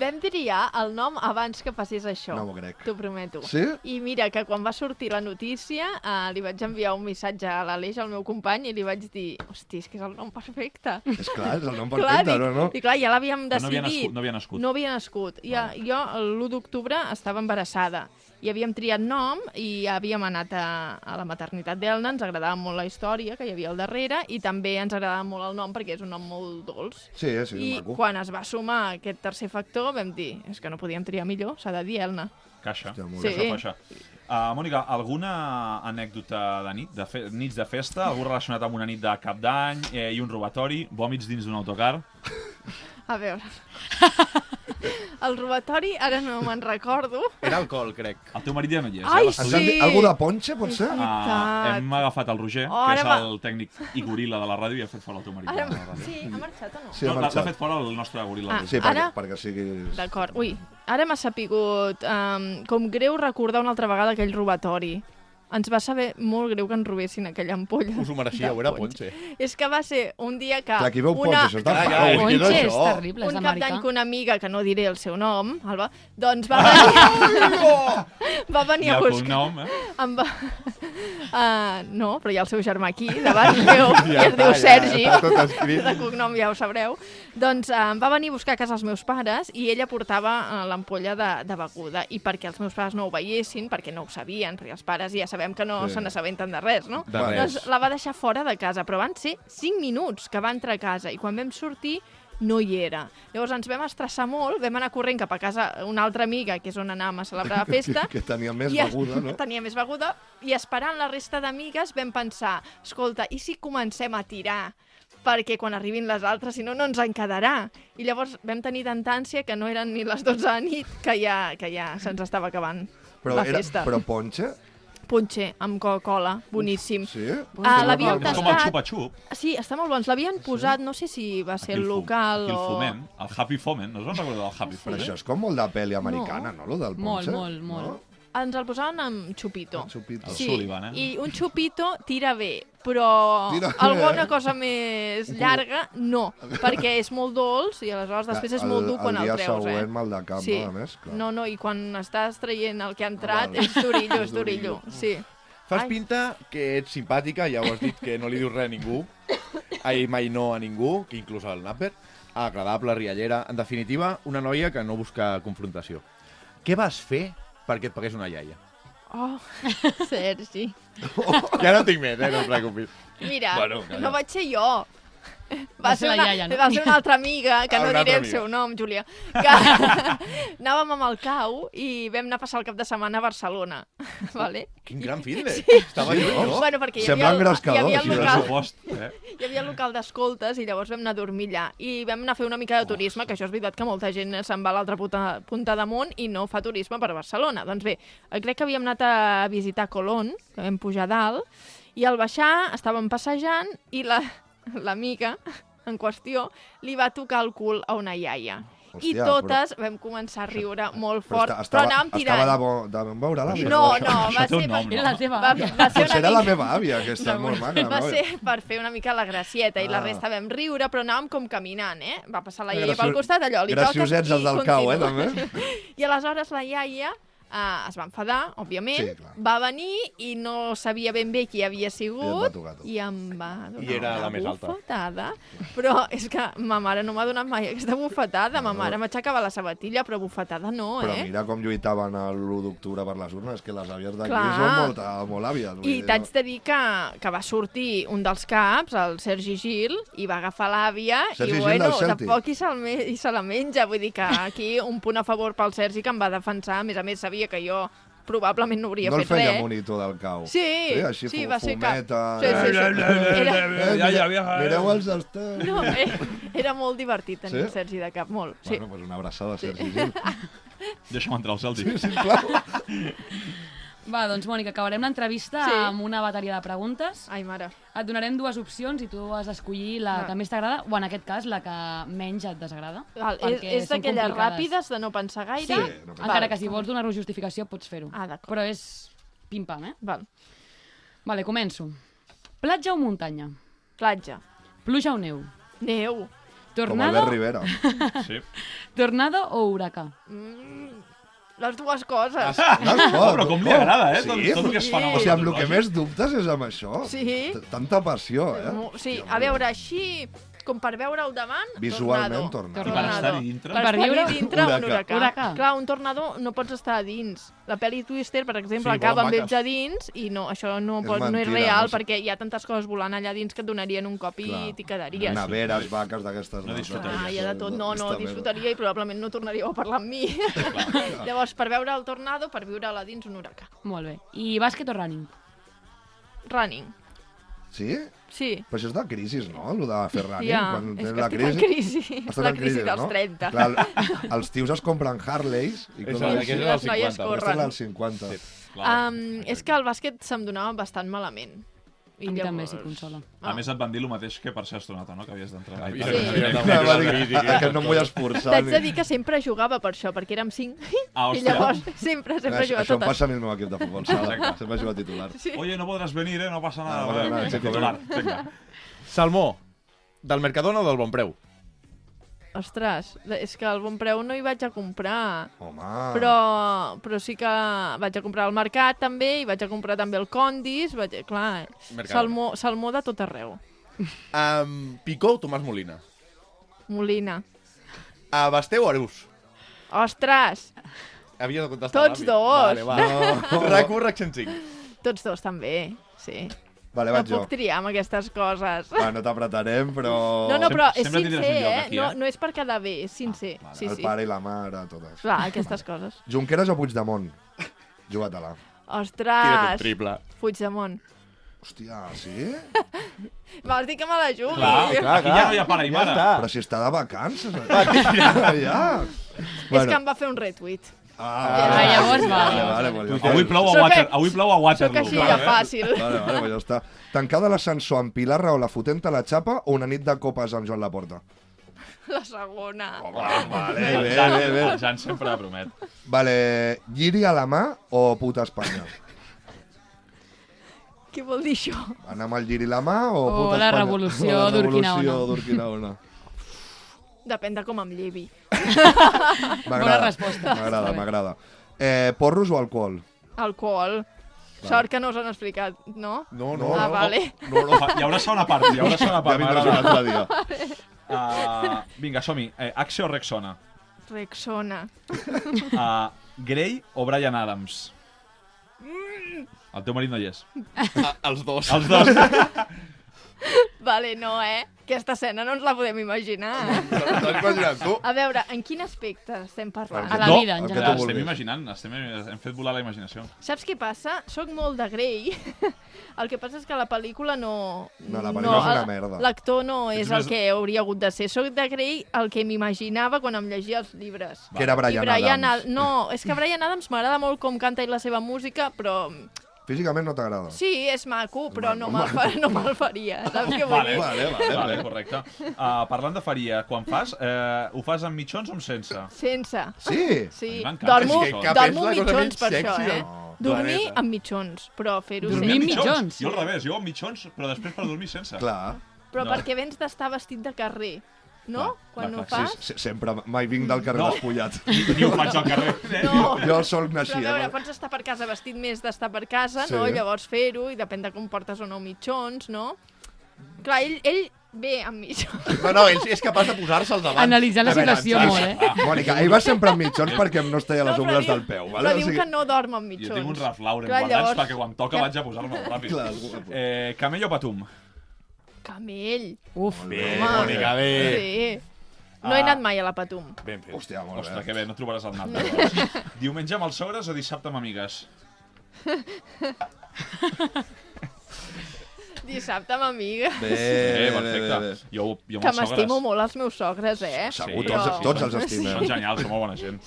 Vam triar el nom abans que passés això. No m'ho crec. T'ho prometo. Sí? I mira, que quan va sortir la notícia, li vaig enviar un missatge a l'Aleix, al meu company, i li vaig dir, hosti, és que és el nom perfecte. És clar, és el nom Clar, perfecte, no? I clar, ja l'havíem Però no havia decidit. nascut, no havia nascut. No havia nascut. Jo, l'1 d'octubre, estava embarassada. I havíem triat nom i havíem anat a la maternitat d'Elna, ens agradava molt la història que hi havia al darrere i també ens agradava molt el nom perquè és un nom molt dolç. Sí, I maco. quan es va sumar aquest tercer factor vam dir, és que no podíem triar millor, s'ha de dir Elna. Caixa. Hòstia, molt Sí. Caixa faixa. Mònica, alguna anècdota de nit, nits de festa, algú relacionat amb una nit de cap d'any i un robatori, vòmits dins d'un autocar? A veure... El robatori, ara no me'n recordo. Era alcohol, crec. El teu marit ja no hi és, Ai, a l'estudi. sí. Algú de Ponche, pot ser? veritat. Hem agafat el Roger, Oh, que és ara el tècnic i goril·la de la ràdio, i ha fet fora el teu marit. Ara... de la ràdio. Sí, ha marxat o no? Sí, ha No, l'ha marxat. fet fora el nostre goril·la. Ah, Roger. Sí, Ara- perquè siguis... D'acord. Ui, ara m'ha sapigut com greu recordar una altra vegada aquell robatori. Ens va saber molt greu que ens robessin aquella ampolla. Us ho mereixíeu, de era Ponche. Ponche. És que va ser un dia que... Clar, aquí veu Ponche, això està Carai, fau. carai. Ponche és és això? terrible, és un cap d'americà. d'any que una amiga, que no diré el seu nom, Alba, doncs va venir... va venir Ni a el buscar... cognom, Em va... no, però hi ha el seu germà aquí, davant meu, i es diu Sergi. Està tot escrit. De cognom ja ho sabreu. Doncs em va venir a buscar a casa els meus pares i ella portava l'ampolla de beguda. I perquè els meus pares no ho veiessin, perquè no ho sabien, perquè els pares ja sabem que no Sí. se n'assabenten de res, no? De res. Doncs la va deixar fora de casa, però van ser 5 minuts que va entrar a casa i quan vam sortir no hi era. Llavors ens vam estressar molt, vam anar corrent cap a casa una altra amiga, que és on anàvem a celebrar la festa, Que tenia més i beguda, no? tenia més beguda, i esperant la resta d'amigues vam pensar, escolta, i si comencem a tirar? Perquè quan arribin les altres, si no, no ens en quedarà. I llavors vam tenir tanta ànsia que no eren ni les 12 de nit, que ja se'ns estava acabant la festa. Però Ponche? Ponche, amb Coca-Cola, boníssim. Sí? L'havien És com el tastat... xupa-xup, Sí, està molt bons. L'havien posat, no sé si va ser el local aquí el o... foment, el Happy Foment, no us en recordeu del Happy Però Foment? això és com molt de pel·li americana, no? Lo del Molt, Ponche? molt, molt. No? Ens el posaven amb xupito. El xupito. El Sullivan, I un xupito tira bé, però Tira bé. alguna cosa més llarga, no, perquè és molt dolç i aleshores després és molt dur quan el dia treus, següent mal de cap, Sí. no? A més, clar. No, i quan estàs traient el que ha entrat Val. és durillo, És és durillo. durillo. Sí. Fas Ai. pinta que ets simpàtica, ja ho has dit, que no li dius res a ningú. Ai, mai no a ningú, que inclús al Napper. Agradable, riallera. En definitiva, una noia que no busca confrontació. Què vas fer perquè et pagués una iaia? Oh, Sergi. Ja no tinc més, no et preocupis. Mira, Bueno, calla. no vaig ser jo. Va ser la iaia, no? Va ser una altra amiga, que Ah, no una diré altra el amiga. seu nom, Júlia, que anàvem amb el cau i vam anar a passar el cap de setmana a Barcelona. Vale? Quin gran fin de... Estava lluny, no? Bueno, perquè hi Sembla havia, un grescador, hi havia el sí, local, Pressupost, hi havia el local d'escoltes i llavors vam anar a dormir allà. I vam anar a fer una mica de turisme, que això és veritat que molta gent se'n va a l'altra punta damunt i no fa turisme per Barcelona. Doncs bé, crec que havíem anat a visitar Colón, que vam pujar a dalt, i al baixar estàvem passejant i l'amiga en qüestió li va tocar el cul a una iaia. I Hòstia, totes vam començar a riure molt fort, però estava, anàvem tirant. estava de bon veure l'àvia? No, no, Això va té un ser... nom, Era la teva Va, àvia. va ser Potser una era la mica... meva àvia, aquesta, molt maca. Va no? ser per fer una mica la gracieta i la Ah. resta vam riure, però anàvem com caminant, eh? Va passar la iaia Graciós- pel costat, allò, li toques graciosets els i del cau, continua. també. I aleshores la iaia es va enfadar, òbviament, Sí, clar. va venir i no sabia ben bé qui havia I et sigut va tocar tu. i em va donar I era una la més alta. bufetada. Però és que ma mare no m'ha donat mai aquesta bufetada. Ma mare m'aixecava la sabatilla, però bufetada no, Però eh? mira com lluitaven l'1 d'octubre per les urnes, que les àvies d'aquí Clar. són molt àvies. vull I dir, t'haig de dir que va sortir un dels caps, el Sergi Gil, i va agafar l'àvia Sergi i Gil bueno, del Celtic. tampoc i se la menja. Vull dir que aquí un punt a favor pel Sergi que em va defensar. A més, sabia que jo probablement no hauria no el fet feia res. monitor del cau. Sí, així sí, va ser cap. fumeta. Sí, sí, sí. Era, Mireu els estels. no, era molt divertit tenir Sí? el Sergi de cap, molt. Sí. Bueno, pues una abraçada a Sergi Gil. Deixa'm entrar al Celtic. Sí, sisplau. Va, doncs, Mònica, acabarem l'entrevista Sí. amb una bateria de preguntes. Ai, mare. Et donarem dues opcions i tu has d'escollir la que més t'agrada o, en aquest cas, la que menys et desagrada. Val, perquè és són d'aquelles complicades. ràpides de no pensar gaire? Sí, no passa encara res. que si vols donar-nos justificació pots fer-ho. Ah, d'acord. Però és pim-pam, eh? Val. Vale, començo. Platja o muntanya? Platja. Pluja o neu? Neu. Com Tornado, Albert Rivera. Sí. tornado o huracà? Les dues coses. No es pot. Oh, però com li agrada, Sí? Tot el que es fa O sigui, amb el que més dubtes és amb això. Sí. Tanta passió, Sí, a veure, així, com per veure al davant, Visualment, tornado. I per estar-hi dintre? Per Per estar-hi viure, dintre, un huracà. huracà. Clar, un tornado no pots estar a dins. La pel·li Twister, per exemple, Sí, acaba amb molt ells a dins i no, això no, És no és mentida, real no sé. perquè hi ha tantes coses volant allà dins que et donarien un cop i t'hi quedaries. Neveres, vaques d'aquestes. No disfrutaries. Ah, hi ha de tot. No, disfrutaria i probablement no tornaríeu a parlar amb mi. Llavors, per veure el tornado, per viure a dins un huracà. Molt bé. I bàsquet o running? Running. Sí? Sí. Però això és de crisi, no? Lo de fer running. Ja, quan és tens que la estic en crisi. Estàs La en crisi dels no? 30. Clar, els tios es compren Harleys i És coses aquest així. és el Les noies 50. corren. Aquesta és del 50. És que el bàsquet se'm donava bastant malament. A mi també, sí, consola. A més, et van dir el mateix que per ser astronauta, no? Que havies d'entrenar. Sí. Va dir, que no em vull esforçar. T'haig de dir que sempre jugava per això, perquè érem 5. Ah, I hòstia. llavors sempre Això jugava em totes. passa a mi al meu equip de futbol sala. Exacte. Sempre jugo titular. Sí. Oye, no podrás venir, no pasa nada. vale, Vale, chico, titular. Vinga. Salmó, del Mercadona o del Bon Preu? Ostres, és que al Bon Preu no hi vaig a comprar. Home. Però sí que vaig a comprar al mercat també, i vaig a comprar també el Condis, clar, Mercadona. salmó de tot arreu. Picó o Tomàs Molina? Molina. Basté o Arús? Ostres, Havia de contestar Tots ràpid. dos. Vale. RAC1, RAC 105. tots dos també, sí. Vale, No vaig jo. puc triar amb aquestes coses. Va, no t'apretarem, però... No, però és Sempre tindràs sincer, un lloc aquí, No és per quedar bé, és sincer. Sí, El sí. pare i la mare, totes. Clar, aquestes coses. Junqueras o Puigdemont? Juga-te-la. Tira't un Ostres, triple. Puigdemont. Hòstia, sí? Vols dir que me la jugui? Clar, aquí ja no hi ha pare i mare. Però si està de vacances. Ja. És que em va fer un retweet. llavors va. Vale, pues ja està. Avui plou a Soc Waterloo. així de fàcil. Vale, pues ja està. Tancada l'ascensor amb Pilar Rahola fotent-te la xapa o una nit de copes amb Joan Laporta? La segona. Vale, El Jan sempre promet. Vale, lliri a la mà o puta Espanya? Què vol dir això? Anar amb el lliri a la mà o O puta la Espanya? revolució O la d'Urquinaona. revolució d'Urquinaona. Depèn de com em llevi. Bona resposta. M'agrada, m'agrada. Porros o alcohol? Alcohol. Sort que no us han explicat, no? No, Ah, vale. Hi haurà segona part, Ja vindràs un altre dia. Vinga, som-hi. Axe o Rexona? Rexona. Grey o Bryan Adams? El teu marit no hi és. Els dos. Els dos. Vale, no, Aquesta escena no ens la podem imaginar. T'has imaginat, tu? A veure, en quin aspecte estem parlant? A la No, vida, en el que general. tu Estem vulguis. imaginant, hem fet volar la imaginació. Saps què passa? Soc molt de Grey. El que passa és que la pel·lícula no... No, la pel·lícula és una merda. L'actor no és Ets el més- que hauria hagut de ser. Soc de Grey el que m'imaginava quan em llegia els llibres. Que era I Bryan Adams. No, és que Bryan Adams m'agrada molt com canta i la seva música, però... Físicament no t'agrada? Sí, és maco, però no me'l faria. Saps què vull dir? Vale, correcte. Parlant de faria, quan fas, ho fas amb mitjons o amb sense? Sense. Sí? Sí, A mi m'encanta dormo, això. És que cap dormo és la cosa mitjons menys per això, sexy del Dormir planeta. amb mitjons, però fer-ho Dormir sense. amb mitjons? Jo al revés, jo amb mitjons, però després per dormir sense. Clar. Però No. perquè vens d'estar vestit de carrer, no? Quan ho clar, fas? Sí, sempre, mai vinc del carrer No. despullat. Ni ho faig al carrer. No. Jo sol Però a naixia. veure, pots estar per casa vestit més d'estar per casa, Sí. no? Llavors fer-ho, i depèn de com portes o no mitjons, no? Clar, ell ve amb mitjons. No, ell és capaç de posar-se'ls davant. Analitzant la A veure, situació ens- molt, Mònica, ell va sempre amb mitjons perquè em no es tallia les No, però ungles diu- del peu. Vale? Però O diu sigui, que no dorm amb Jo mitjons. tinc un Ralph Lauren Clar, guardats llavors- perquè quan toca vaig a posar-me ràpid. Clar, algú que- Camell o patum? Camell. Uf. Bé, Home. Mònica, bé. Sí. No he anat mai a la Patum. Ben fet. Hòstia, molt Ostres, bé. que bé, no trobaràs el nap. llavors. Diumenge amb els sogres o dissabte amb amigues? Dissabte amb amiga. Perfecte. Jo amb Que els sogres... m'estimo molt els meus sogres, Segur, Sí, tots els Són estimem. genials, són molt bona gent.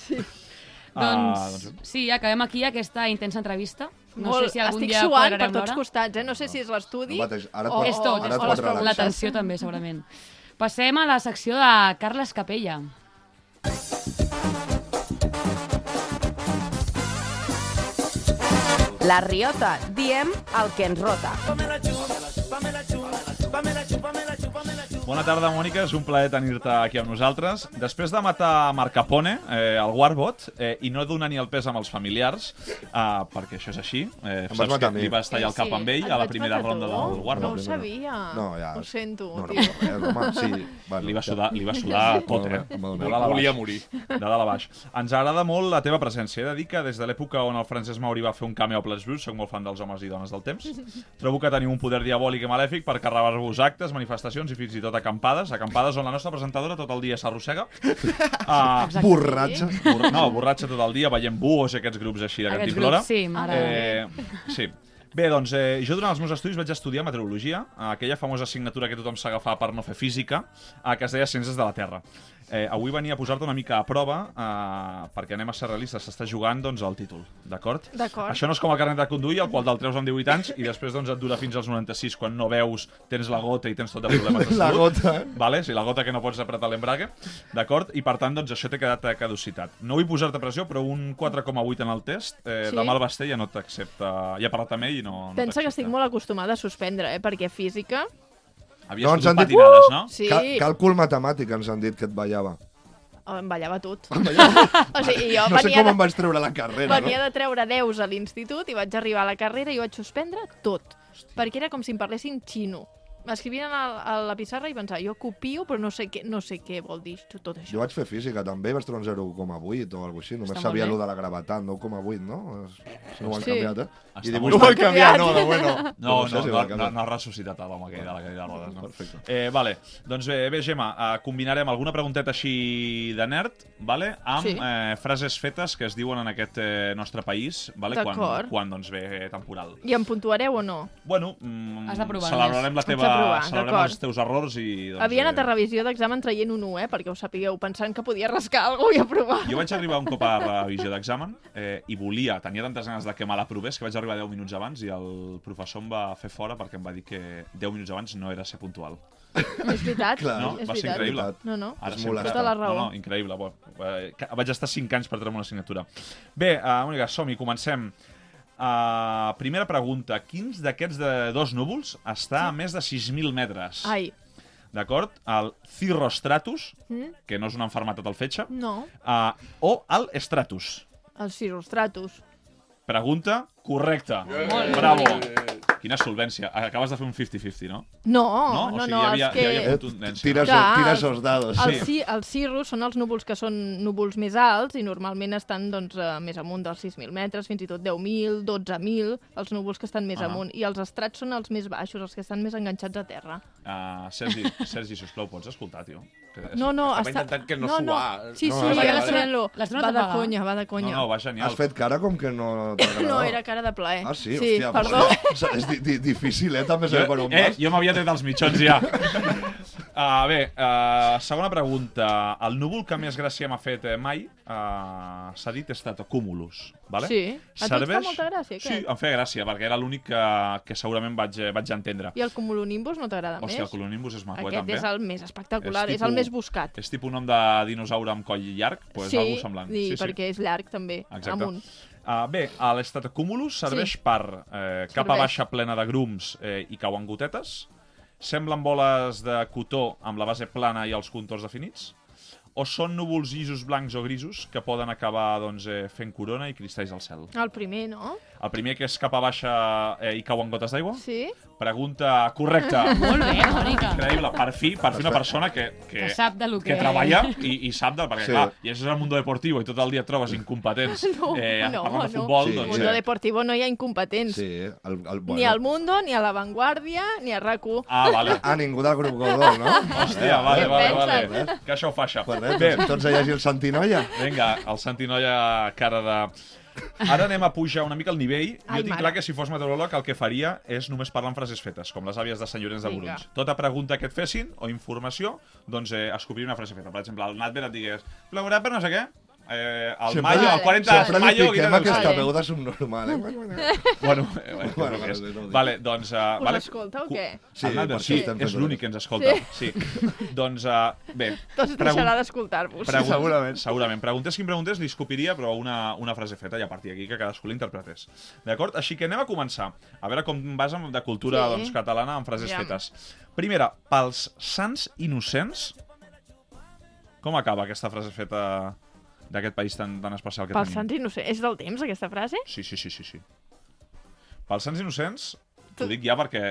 Doncs sí, acabem aquí aquesta intensa entrevista. No Molt. sé si algun Estic dia suant per quadrarem tots l'hora. costats, No sé si és l'estudi No pateix, ara et o... pot- És tot, ara et és pot tot. relaxar. L'atenció també, segurament. Passem a la secció de Carles Capella. La Riota, diem el que ens rota. Bona tarda, Mònica. És un plaer tenir-te aquí amb nosaltres. Després de matar Marc Capone, el Warbot, i no donar ni el pes amb els familiars, perquè això és així, vas matar a mi. li vas tallar el cap amb ell a la primera ronda del No Warbot. ho sabia. No, ja... Ho sento, No, no, tio. home, sí. Bueno, Li va sudar tot, Molt bé, molt bé. De dalt a baix. Volia morir. De dalt a baix. Ens agrada molt la teva presència. He de dir que des de l'època on el Francesc Mauri va fer un cameo a Plats Bruts, soc molt fan dels homes i dones del temps, trobo que teniu un poder diabòlic i malèfic per carregar-vos actes, manifestacions i fins i tot acampades on la nostra presentadora tot el dia s'arrossega. Borratxa. Borratxa tot el dia, veient buos i aquests grups així de Aquests cantimplora. grups, sí, mare. Sí. Bé, doncs, jo durant els meus estudis vaig estudiar meteorologia, aquella famosa assignatura que tothom s'agafava per no fer física, que es deia Ciències de la Terra. Avui venia a posar-te una mica a prova, perquè anem a ser realistes, s'està jugant doncs, el títol, d'acord? D'acord. Això no és com el carnet de conduir, el qual te'l treus amb 18 anys i després doncs, et dura fins als 96, quan no veus, tens la gota i tens tot de problemes de salut. La gota. Vale? Sí, la gota que no pots apretar l'embrague, d'acord? I per tant, doncs, això t'ha quedat a caducitat. No vull posar-te pressió, però un 4,8 en el test, demà el Basté ja no t'accepta, ja he parlat amb ell i no Pensa que estic molt acostumada a suspendre, perquè física... Havies No, ens fotut han dit- patinades, no? Sí, Càlcul matemàtic ens han dit que et ballava. em ballava tot. O sigui, jo No sé com venia, em vaig treure la carrera, venia de treure 10 a l'institut i vaig arribar a la carrera i ho vaig suspendre tot. Perquè era com si em parlessin xino. M'escrivien a la pissarra i pensava, jo copio, però no sé què vol dir tot això. Jo vaig fer física també, vaig treure un 0,8 o alguna cosa així. Només Està sabia molt bé. lo de la gravetat, 9,8, no? Si no ho han Sí. canviat, Està I molt dibuix... bé. Ho han canviat, no, de bueno. No, No sé si ho ha canviat. no has ressuscitat l'home aquell de la cadira de rodes, no? Perfecte. Vale, doncs bé, Gemma, combinarem alguna pregunteta així de nerd, vale? Amb Sí. frases fetes que es diuen en aquest nostre país, vale? D'acord. Quan doncs, ve temporal. I em puntuareu o no? Bueno, Has de provar celebrarem la Haig de teva, provar, celebrarem d'acord. els teus errors i... Doncs, Havia anat a revisió d'examen traient un 1, perquè ho sapigueu, pensant que podia rascar alguna cosa i aprovar. Jo vaig arribar un cop a revisió d'examen i tenia tantes ganes de que me l'aprovés que vaig arribar 10 minuts abans i el professor em va fer fora perquè em va dir que 10 minuts abans no era ser puntual. És veritat, Clar, No? és Va ser veritat. increïble. No, no. Ara És sempre- molt Tota la raó. No, increïble. Bueno, vaig estar 5 anys per treure una assignatura. Bé, Mònica, som-hi, comencem. Primera pregunta. Quins d'aquests de dos núvols està a més de 6.000 metres? Ai, D'acord? El Cirrostratus, que no és una enfermetat al fetge, no. o el Stratus. El Cirrostratus. Pregunta correcta. Molt bé, Bravo. Mònica. Quina solvència. Acabes de fer un 50-50, no? No, O no, sigui, no, hi havia és que... contundència. Clar, Tira esos dados. Els cirrus són els núvols que són núvols més alts i normalment estan doncs, més amunt dels 6.000 metres, fins i tot 10.000, 12.000, els núvols que estan més amunt. I els estrats són els més baixos, els que estan més enganxats a terra. Sergi, sisplau, pots escoltar, tio? No, Estava intentant que no suar. Sí, No, sí, vale, ja vale. sent-lo. Les dones Va de apagar. conya, va de No, conya. no, va genial. Has fet cara com que no t'agradava. No, era cara de plaer. Ah, sí? Sí, Hòstia, perdó. Però, és difícil, també saber per on vas. Jo m'havia tret els mitjons ja. Bé, segona pregunta. El núvol que més gràcia m'ha fet mai s'ha dit Stratocumulus. Vale? Sí. A tu et fa molta gràcia, Sí, aquest? em feia gràcia, perquè era l'únic que segurament vaig entendre. I el cumulonimbus no t'agrada més? Hòstia, el Colonimbus és maco, Aquest també. és el més espectacular, és, tipus- el més buscat. És tipus nom de dinosaure amb coll llarg, doncs algo semblant. i perquè és llarg també, Exacte. amunt. Bé, l'Stratocumulus serveix per capa baixa plena de grums i cauen gotetes, semblen boles de cotó amb la base plana i els contorns definits, o són núvols llisos blancs o grisos que poden acabar doncs, fent corona i cristalls al cel. El primer, no? El primer, que és capa baixa i cauen gotes d'aigua. Sí? Pregunta correcta. Molt bé, Mònica. Increïble. Per fi una persona que sap de lo que... treballa i sap perquè, Sí. clar, i és el mundo deportivo i tot el dia et trobes incompetents No, parlant de no. futbol, Sí. En doncs... Mundo Deportivo no hi ha incompetents. Sí, bueno. Ni al Mundo, ni a La Vanguardia, ni a RAC1. Vale. Ningú del grup Godol, no? Hòstia, vale. penses? Que això ho faixa. Per res, Bé, tots a llegir el Santinoia. vinga, el Santinoia cara de... Ara anem a pujar una mica el nivell. Ai, Jo tinc mare. clar que si fos meteoròleg el que faria és només parlar en frases fetes, com les àvies de Sant Llorenç de Vinga. Morunys. Tota pregunta que et fessin o informació, doncs escopiria una frase feta. Per exemple, el Natber et digués plourà per no sé què, el Sempre- Mayo, el 40 Sempre de li Mayo... fiquem quina aquesta Vale. veu de subnormal, Bueno, Bueno, què és? no ho dic. Vale, doncs... Us vale. escolta o què? Sí, El Nader, per sí, això estem fent és l'únic que ens escolta. Sí. Doncs, bé... Tots deixarà d'escoltar-vos. Segurament. Preguntés quin preguntés, li escopiria, però una frase feta i a partir d'aquí que cadascú l'interpretés. D'acord? Així que anem a començar. A veure com vas de cultura Sí. doncs, catalana amb frases Aviam. fetes. Primera, pels sants innocents... Com acaba aquesta frase feta d'aquest país tan especial que Pels tenim? sants innocents. És del temps, aquesta frase? Sí. Pels sants innocents, t'ho dic ja perquè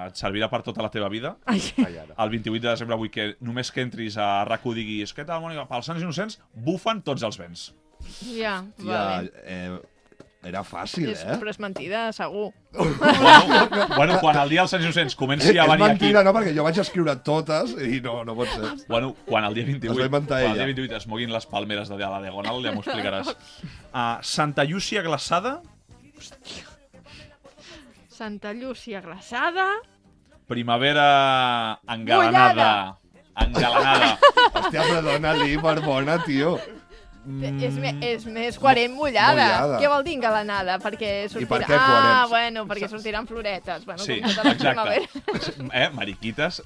et servirà per tota la teva vida. Ai, El 28 de desembre vull que només que entris a RAC1 diguis què tal, Mònica? Pels sants innocents bufen tots els vents. ja, Ja, vale. era fàcil, Però és mentida, segur. Bueno, quan el dia dels sants innocents comenci a És venir mentira, aquí... no? Perquè jo vaig escriure totes i no pot ser. Bueno, quan el dia 28, Es va inventar quan el ella. dia 28 es moguin les palmeres de la Diagonal, ja m'ho explicaràs. Santa Llúcia glaçada, Santa Llúcia glaçada. primavera engalanada. Engalanada. Hòstia, però dona-li per bona, tio. És més coherent mullada. Mullada. Què vol dir engalanada? Perquè sortirà... per què coherents? Bueno, perquè sortiran floretes. Bueno, Sí, com tota la exacte. primavera. Mariquites.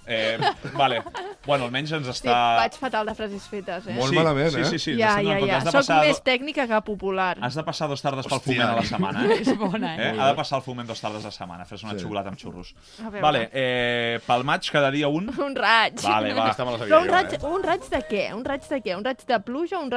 Vale. Bueno, almenys ens Sí, està... vaig fatal de frases fetes, Molt malament, eh? Sí. Ja, ens estem donant compte. ja. Has de Soc passar més tècnica que popular. Has de passar 2 tardes pel Hòstia. foment a la setmana, eh? És bona, Ha de passar el foment 2 tardes a la setmana, fes una Sí. xocolata amb xurros. A veure. Vale, pel maig cada dia un... Un raig. Vale, va. Aquesta me la sabia Però un raig de què? Un raig de què? Un raig de pluja o un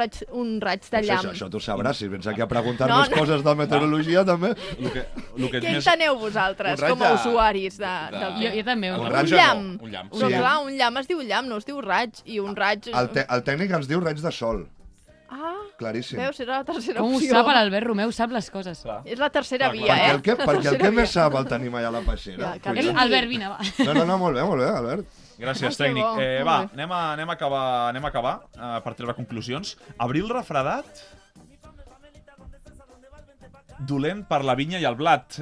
raig de llamp? Això t'ho sabràs, si vens aquí a preguntar-nos coses de meteorologia, també. El que Què ets més... enteneu vosaltres Un raig com a de- usuaris Jo també. Un Un raig llamp. Un llamp. Però Sí. clar, un llamp es diu llamp, no es diu raig. I un raig... El tècnic ens diu raig de sol. Ah, Claríssim. veus, era la tercera Com ho opció. sap l'Albert Romeu? Sap les coses. Clar. És la tercera Clar, via, Perquè eh? el que Tercera més via. sap el tenim allà a la peixera. Ja, que Cuidado. vingui. Albert, vine, va. No, molt bé, Albert. Gràcies, Ah, que tècnic. bo, molt Va, bé. anem a acabar per treure conclusions. Abril refredat, dolent per la vinya i el blat.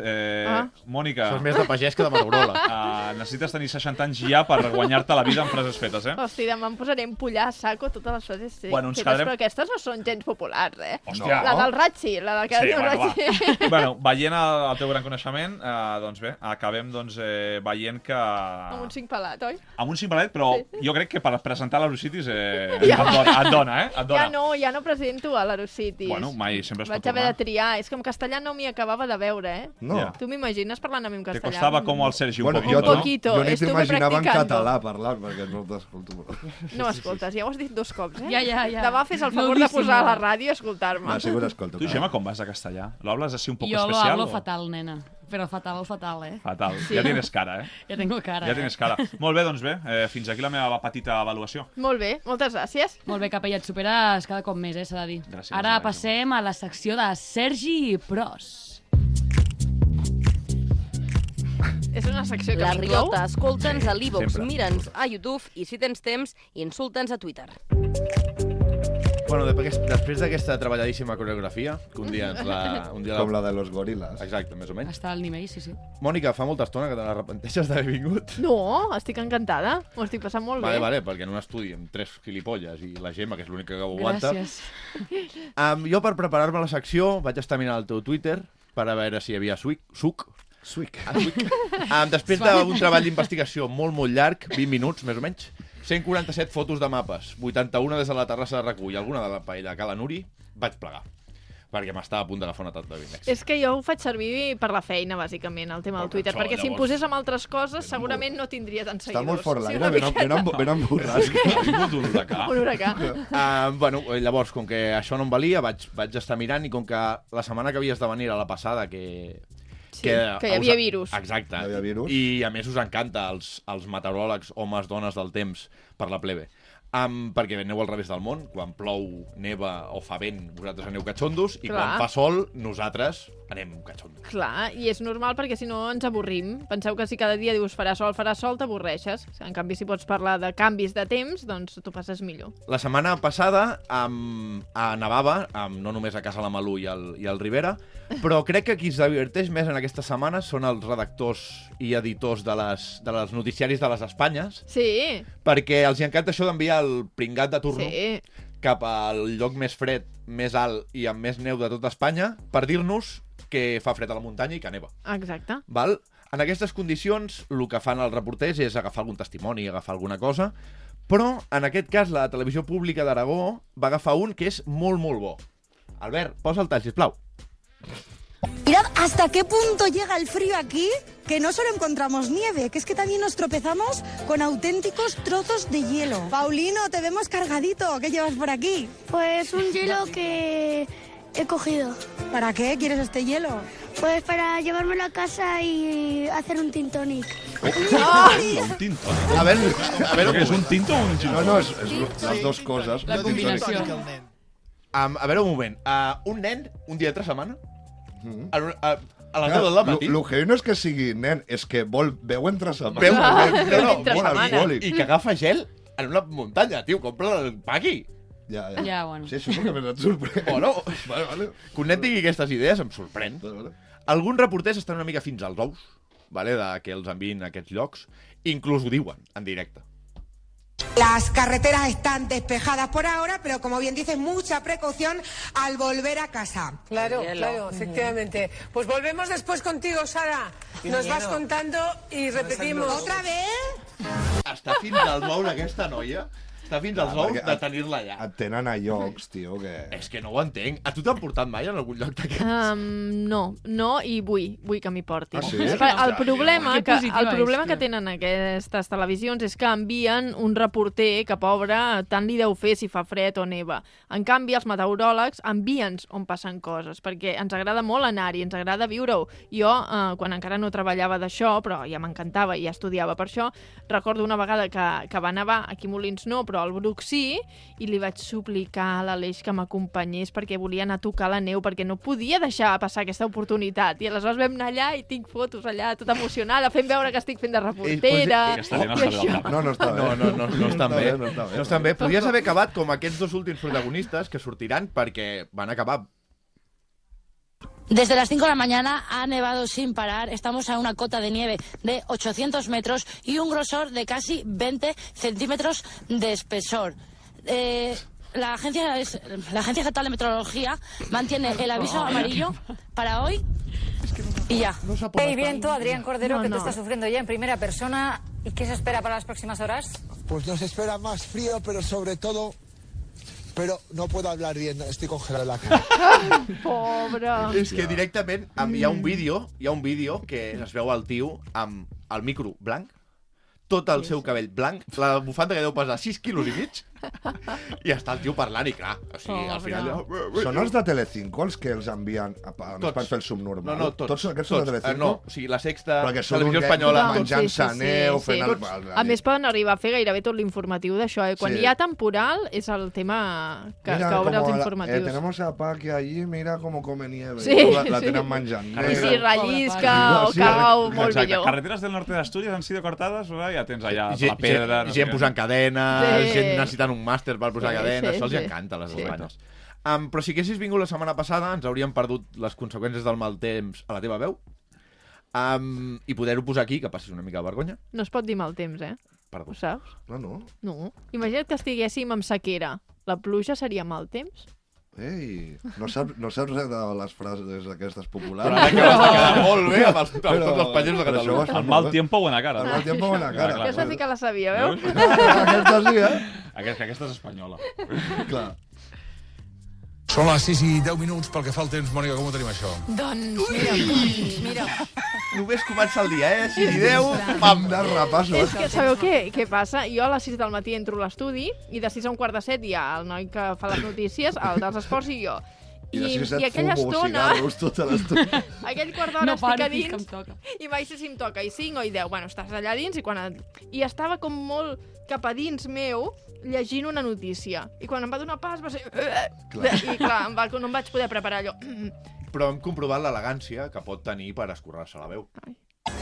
Mònica, Això és més de pagès que de Marogrola. necessites tenir 60 anys ja per guanyar-te la vida amb frases fetes, eh? Hosti, demà em posaré a empullar a saco totes les frases Bueno, ens fetes, quedarem- però aquestes no són gens populars, eh? Hòstia. La del raig sí, la del que Sí, diu bueno, raig sí. Bueno, veient el teu gran coneixement, doncs bé, acabem veient que... Amb un 5 pelat, oi? Amb un simplet, però jo crec que per presentar l'Eurocities Ja. et dona, eh? Et dona. Ja no presento a l'Aerocities. Bueno, mai sempre es pot Vaig haver tornar. de triar. És que en castellà no m'hi acabava de veure, eh? No. Ja. Tu m'imagines parlant amb mi en Te castellà? costava com el Sergi un Bueno, poquito, jo, Un poquito, jo ni estuve t'imaginava en practicando. català parlant, perquè no t'escolto. No m'escoltes, ja ho has dit 2 cops, eh? Ja. Demà fes el favor de Novíssimo. posar a la ràdio i escoltar-me. Va, sí que us escolto. Tu, Gemma, com vas de castellà? Lo hablas así un poco Jo lo especial? hablo o- fatal, nena. Però fatal, eh? Fatal. Ja tienes cara, eh? Ja tengo cara. Ja tienes cara. Molt bé, doncs bé, fins aquí la meva petita avaluació. Molt bé, moltes gràcies. Molt bé, Capella, et superes cada cop més, s'ha de dir. Gràcies, Ara gràcies. passem a la secció de Sergi Pros. És una secció que La m'inclou. Riota, escolta'ns a l'Ivox, sempre. mira'ns a YouTube i, si tens temps, insulta'ns a Twitter. Bueno, després d'aquesta treballadíssima coreografia, que un dia ens la... Un dia Com la de los gorilas. Exacte, més o menys. Està al nivell, sí. Mònica, fa molta estona que te n'arrepenteixes d'haver vingut. No, estic encantada. M'ho estic passant molt bé. Vale, perquè en un estudi amb 3 gilipolles i la Gemma, que és l'única que ho aguanta. Gràcies. Jo, per preparar-me la secció, vaig estar mirant el teu Twitter per a veure si hi havia suc. Suic. Després d'un treball d'investigació molt llarg, 20 minuts, més o menys, 147 fotos de mapes, 81 des de la terrassa de RAC1 i alguna de la paella a Cala Nuri, vaig plegar. Perquè m'estava a punt d'agafar un atac de Vinex. És que jo ho faig servir per la feina, bàsicament, el tema del Twitter, això, perquè si em llavors, posés amb altres coses segurament no tindria tants Està seguidors. molt fort Sí, l'aire, una miqueta. ben emborràs. Ha vingut un huracà. Un huracà. Llavors, com que això no em valia, vaig estar mirant i com que la setmana que havies de venir a la passada, que Sí, que hi havia virus. Exacte. Hi havia virus. I a més us encanta els meteoròlegs, homes, dones del temps, per la plebe. Perquè aneu al revés del món, quan plou, neva o fa vent, vosaltres aneu catxondos, i Clar. quan fa sol, nosaltres anem catxondos. Clar, i és normal perquè si no ens avorrim. Penseu que si cada dia dius farà sol, t'avorreixes. En canvi, si pots parlar de canvis de temps, doncs t'ho passes millor. La setmana passada nevava, no només a casa la Malú i el Rivera, però crec que qui es diverteix més en aquestes setmanes són els redactors i editors de les noticiaris de les Espanyes, Sí, perquè els hi encanta això d'enviar el pringat de turno, sí. cap al lloc més fred, més alt i amb més neu de tot Espanya per dir-nos que fa fred a la muntanya i que neva. Exacte. Val? En aquestes condicions, el que fan els reporters és agafar algun testimoni, agafar alguna cosa, però, en aquest cas, la televisió pública d'Aragó va agafar un que és molt, molt bo. Albert, posa el tall, sisplau. Mirad hasta qué punto llega el frío aquí, que no solo encontramos nieve, que es que también nos tropezamos con auténticos trozos de hielo. Paulino, te vemos cargadito. ¿Qué llevas por aquí? Pues un hielo que he cogido. ¿Para qué quieres este hielo? Pues para llevármelo a casa y hacer un gin tonic. Un tinto. A veure, Però què, és un tinto o un gin No, tònic? no, és les dues coses. La combinació. a veure un moment. Un nen, un dia de setmana, a les 10 del matí, El que no és que sigui nen, és que veu entre setmana. Entre molt setmana. alcohòlic. i que agafa gel en una muntanya, tio, compra el paqui. Ja. Ja, bueno. Sí, això és el que més et sorprèn. Bueno, Vale. que un nen tingui aquestes idees em sorprèn. Vale. Alguns reporters estan una mica fins als ous, vale, de que els enviïn a aquests llocs, inclús ho diuen en directe. Las carreteras están despejadas por ahora, pero como bien dices, mucha precaución al volver a casa. Claro, claro, efectivamente. Pues volvemos después contigo, Sara. Nos vas contando y repetimos. ¿Otra vez? Està fins als ous aquesta noia? Està fins als ous perquè de tenir-la allà. Et tenen a llocs, tio, que... És que no ho entenc. A tu t'han portat mai en algun lloc d'aquests? No, i vull que m'hi portin. Ah, sí? El problema, Que positiva és, que tenen aquestes televisions és que envien un reporter que, pobre, tant li deu fer si fa fred o neva. En canvi, els meteoròlegs envien on passen coses, perquè ens agrada molt anar-hi, ens agrada viure-ho. Jo, quan encara no treballava d'això, però ja m'encantava i ja estudiava per això, recordo una vegada que va nevar, aquí a Molins no, però al Bruc sí, i li vaig suplicar a l'Aleix que m'acompanyés perquè volia anar a tocar la neu, perquè no podia deixar passar aquesta oportunitat. I aleshores vam anar allà i tinc fotos allà, tot emocionada, fent veure que estic fent de reportera. Aquesta gent i està bé del això. cap. No està bé. No estan bé. No està bé. No estan bé. Podries haver acabat com aquests dos últims protagonistes que sortiran perquè van acabar... Desde las 5 de la mañana ha nevado sin parar. Estamos a una cota de nieve de 800 metros y un grosor de casi 20 centímetros de espesor. La Agencia Estatal de Meteorología mantiene el aviso amarillo para hoy y ya. Hey, viento, Adrián Cordero, No, que no. tú estás sufriendo ya en primera persona. ¿Y qué se espera para las próximas horas? Pues nos espera más frío, pero sobre todo... Pero no puedo hablar bien, estoy congelado en la cara. Pobre. És que directament hi ha un vídeo que es veu el tio amb el micro blanc, tot el seu cabell blanc, la bufanda que deu pesar 6 quilos i mig, i està el tio parlant i clar, o sigui, al final... Són els de Telecinco els que els envien per fer el subnormal? No, tots. Tots aquests són de Telecinco? No, o sigui, la Sexta, Perquè són Televisió un Espanyola... Tothom, menjant-se neu, fent el... A més, poden arribar a fer gairebé tot l'informatiu d'això. Quan Sí. hi ha temporal, és el tema que obre els informatius. Tenemos a Paqui allí, mira cómo come nieve. Sí, la sí. tenen menjant. I si rellisca o Sí, cau, molt Exacte. millor. Carreteres del norte de Asturias han sido cortadas, ja tens allà la pedra... no sé Gent què. posant cadenes, Sí. gent necessitant un màster per posar Sí, cadenes, sí, això els sí. encanta, les Sí. Espanyes. Però si haguessis vingut la setmana passada, ens hauríem perdut les conseqüències del mal temps a la teva veu. I poder-ho posar aquí, que passis una mica de vergonya. No es pot dir mal temps, Perdó. Ho saps? No. No. Imagina't que estiguéssim amb sequera. La pluja seria mal temps? Ei, no saps res de les frases aquestes populars? Però ara acabes de quedar molt bé amb tots els pagesos de Catalunya. El mal tiempo, buena cara. El mal tiempo, buena cara. Aquesta sí que la sabia, veus? Aquesta sí, Aquesta és espanyola. Clar. Són les 6 i 10 minuts pel que fa el temps, Mònica, com ho tenim això? Doncs mira. Només comença el dia, 6 i 10, pam! De repasso. És que sabeu què passa? Jo a les 6 del matí entro a l'estudi i de 6 a un quart de 7 hi ha el noi que fa les notícies, el dels esports i jo. I de 6 a 7 aquella fumo estona, cigarros tota l'estona. aquell quart d'hora No estic paro a fins que em dins toca. i mai sé si em toca i 5 o i 10. Bueno, estàs allà dins i estava com molt cap a dins meu llegint una notícia. I quan em va donar pas va ser... I clar, no em vaig poder preparar allò. Però hem comprovat l'elegància que pot tenir per escurrar-se la veu.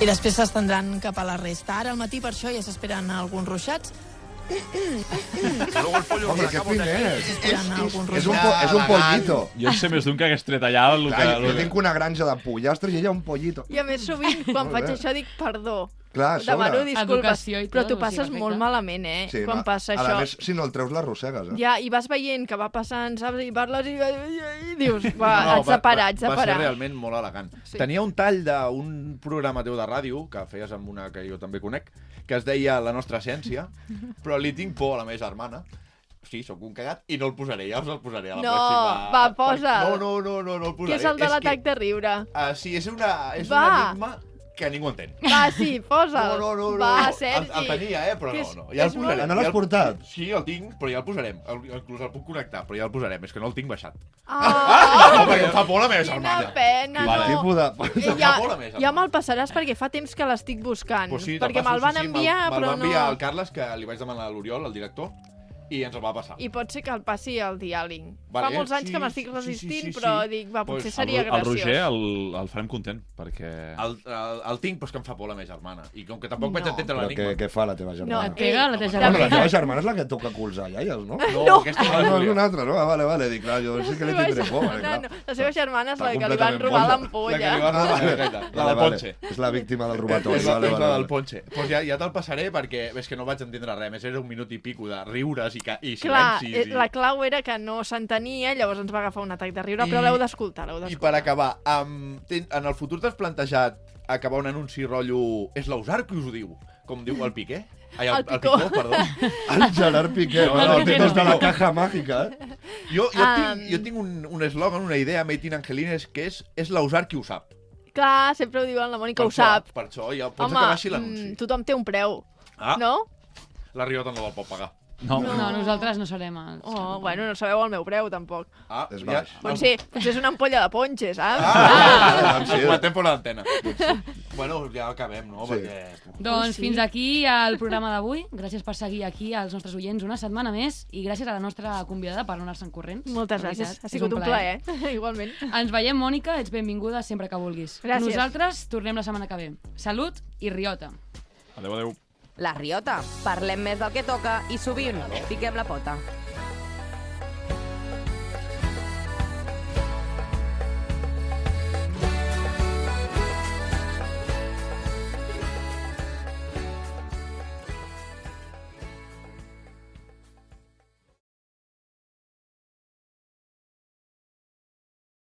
I després s'estendran cap a la resta. Ara al matí per això ja s'esperen alguns ruixats. Home, que fin és. S'esperen alguns És ruixats. un pollito. Jo en sé més d'un que hagués tret allà el Clar, jo que... tinc una granja de pollastres i ella un pollito. I a més sovint, quan Molt faig bé. això, dic perdó. Clar, a sobre. Demano disculpes, Educació i tot, però t'ho o sigui, passes perfecte. molt malament, quan passa A això. més, si no el treus, l'arrossegues, Ja, i vas veient que va passant, saps? I parles i dius, haig de parar. Va ser realment molt elegant. Sí. Tenia un tall d'un programa teu de ràdio, que feies amb una que jo també conec, que es deia La nostra essència, però li tinc por a la meva germana. Sí, sóc un cagat i no el posaré, ja us el posaré a la pròxima. Va, posa'l. No el posaré. Què és el de l'atac de riure? Sí, és un enigma que ningú entén. Va, sí, posa'l. No. Va, Sergi. El tenia, però no. Ja el és posarem. No l'has portat? Sí, el tinc, però ja el posarem. Inclús el puc connectar, però ja el posarem. És que no el tinc baixat. Ah, perquè em fa por la meva quina germana. pena, Quin tipus de... Ja me'l passaràs perquè fa temps que l'estic buscant. Pues sí, perquè me'l van enviar, però Me'l va enviar no... el Carles, que li vaig demanar a l'Oriol, el director, i ens el va passar. I pot ser que el passi al diàling. Vale, Fa molts anys que m'estic resistint, però dic, va, potser seria El graciós. Roger el farem content, perquè... El tinc, però és que em fa por la meva germana. I com que tampoc vaig entendre Però l'enigma... què fa la teva germana? Et pega la teva Bueno, la germana? teva germana és la que toca colzar iaies, no? No, aquesta Ah, no, és Júlia. una altra, no? Ah, vale, dic, clar, jo sí que li tindré por, clar. La seva germana és Està la que li van completament robar boja. l'ampolla. La que li va robar la del Vale. Ponche. És la víctima del robatori. És la del Ponche. Doncs ja te'l passaré perquè és que no vaig entendre res. Més era un minut i pico de riures i Clar, silencis. la clau era que no s'entenia, llavors ens va agafar un atac de riure, però l'heu d'escoltar, I per acabar, en el futur t'has plantejat acabar un anunci rotllo... És l'Ausar qui us ho diu? Com diu el Piqué? Ai, el Picó, perdó. El Gerard Piqué, el Piqué de la caja màgica, eh? Jo tinc un eslògan, una idea, Made in Angelines, que és l'Ausar qui ho sap. Clar, sempre ho diuen, la Mònica ho sap. Per això, ja pots acabar així l'anunci. Tothom té un preu, Ah. no? La Riota no el pot pagar. No, nosaltres no serem els... Oh, bueno, no sabeu el meu preu, tampoc. Ah, És ja... baix. Potser és una ampolla de ponche, saps? Ens matem per l'antena. Bueno, ja acabem, no? Sí. Perquè... Doncs fins aquí el programa d'avui. Gràcies per seguir aquí als nostres oients una setmana més i gràcies a la nostra convidada per donar-se'n corrents. Moltes De gràcies, veritat, ha és sigut un plaer. Igualment. Ens veiem, Mònica, ets benvinguda sempre que vulguis. Gràcies. Nosaltres tornem la setmana que ve. Salut i riota. Adéu. La Riota. Parlem més del que toca i sovint fiquem la pota.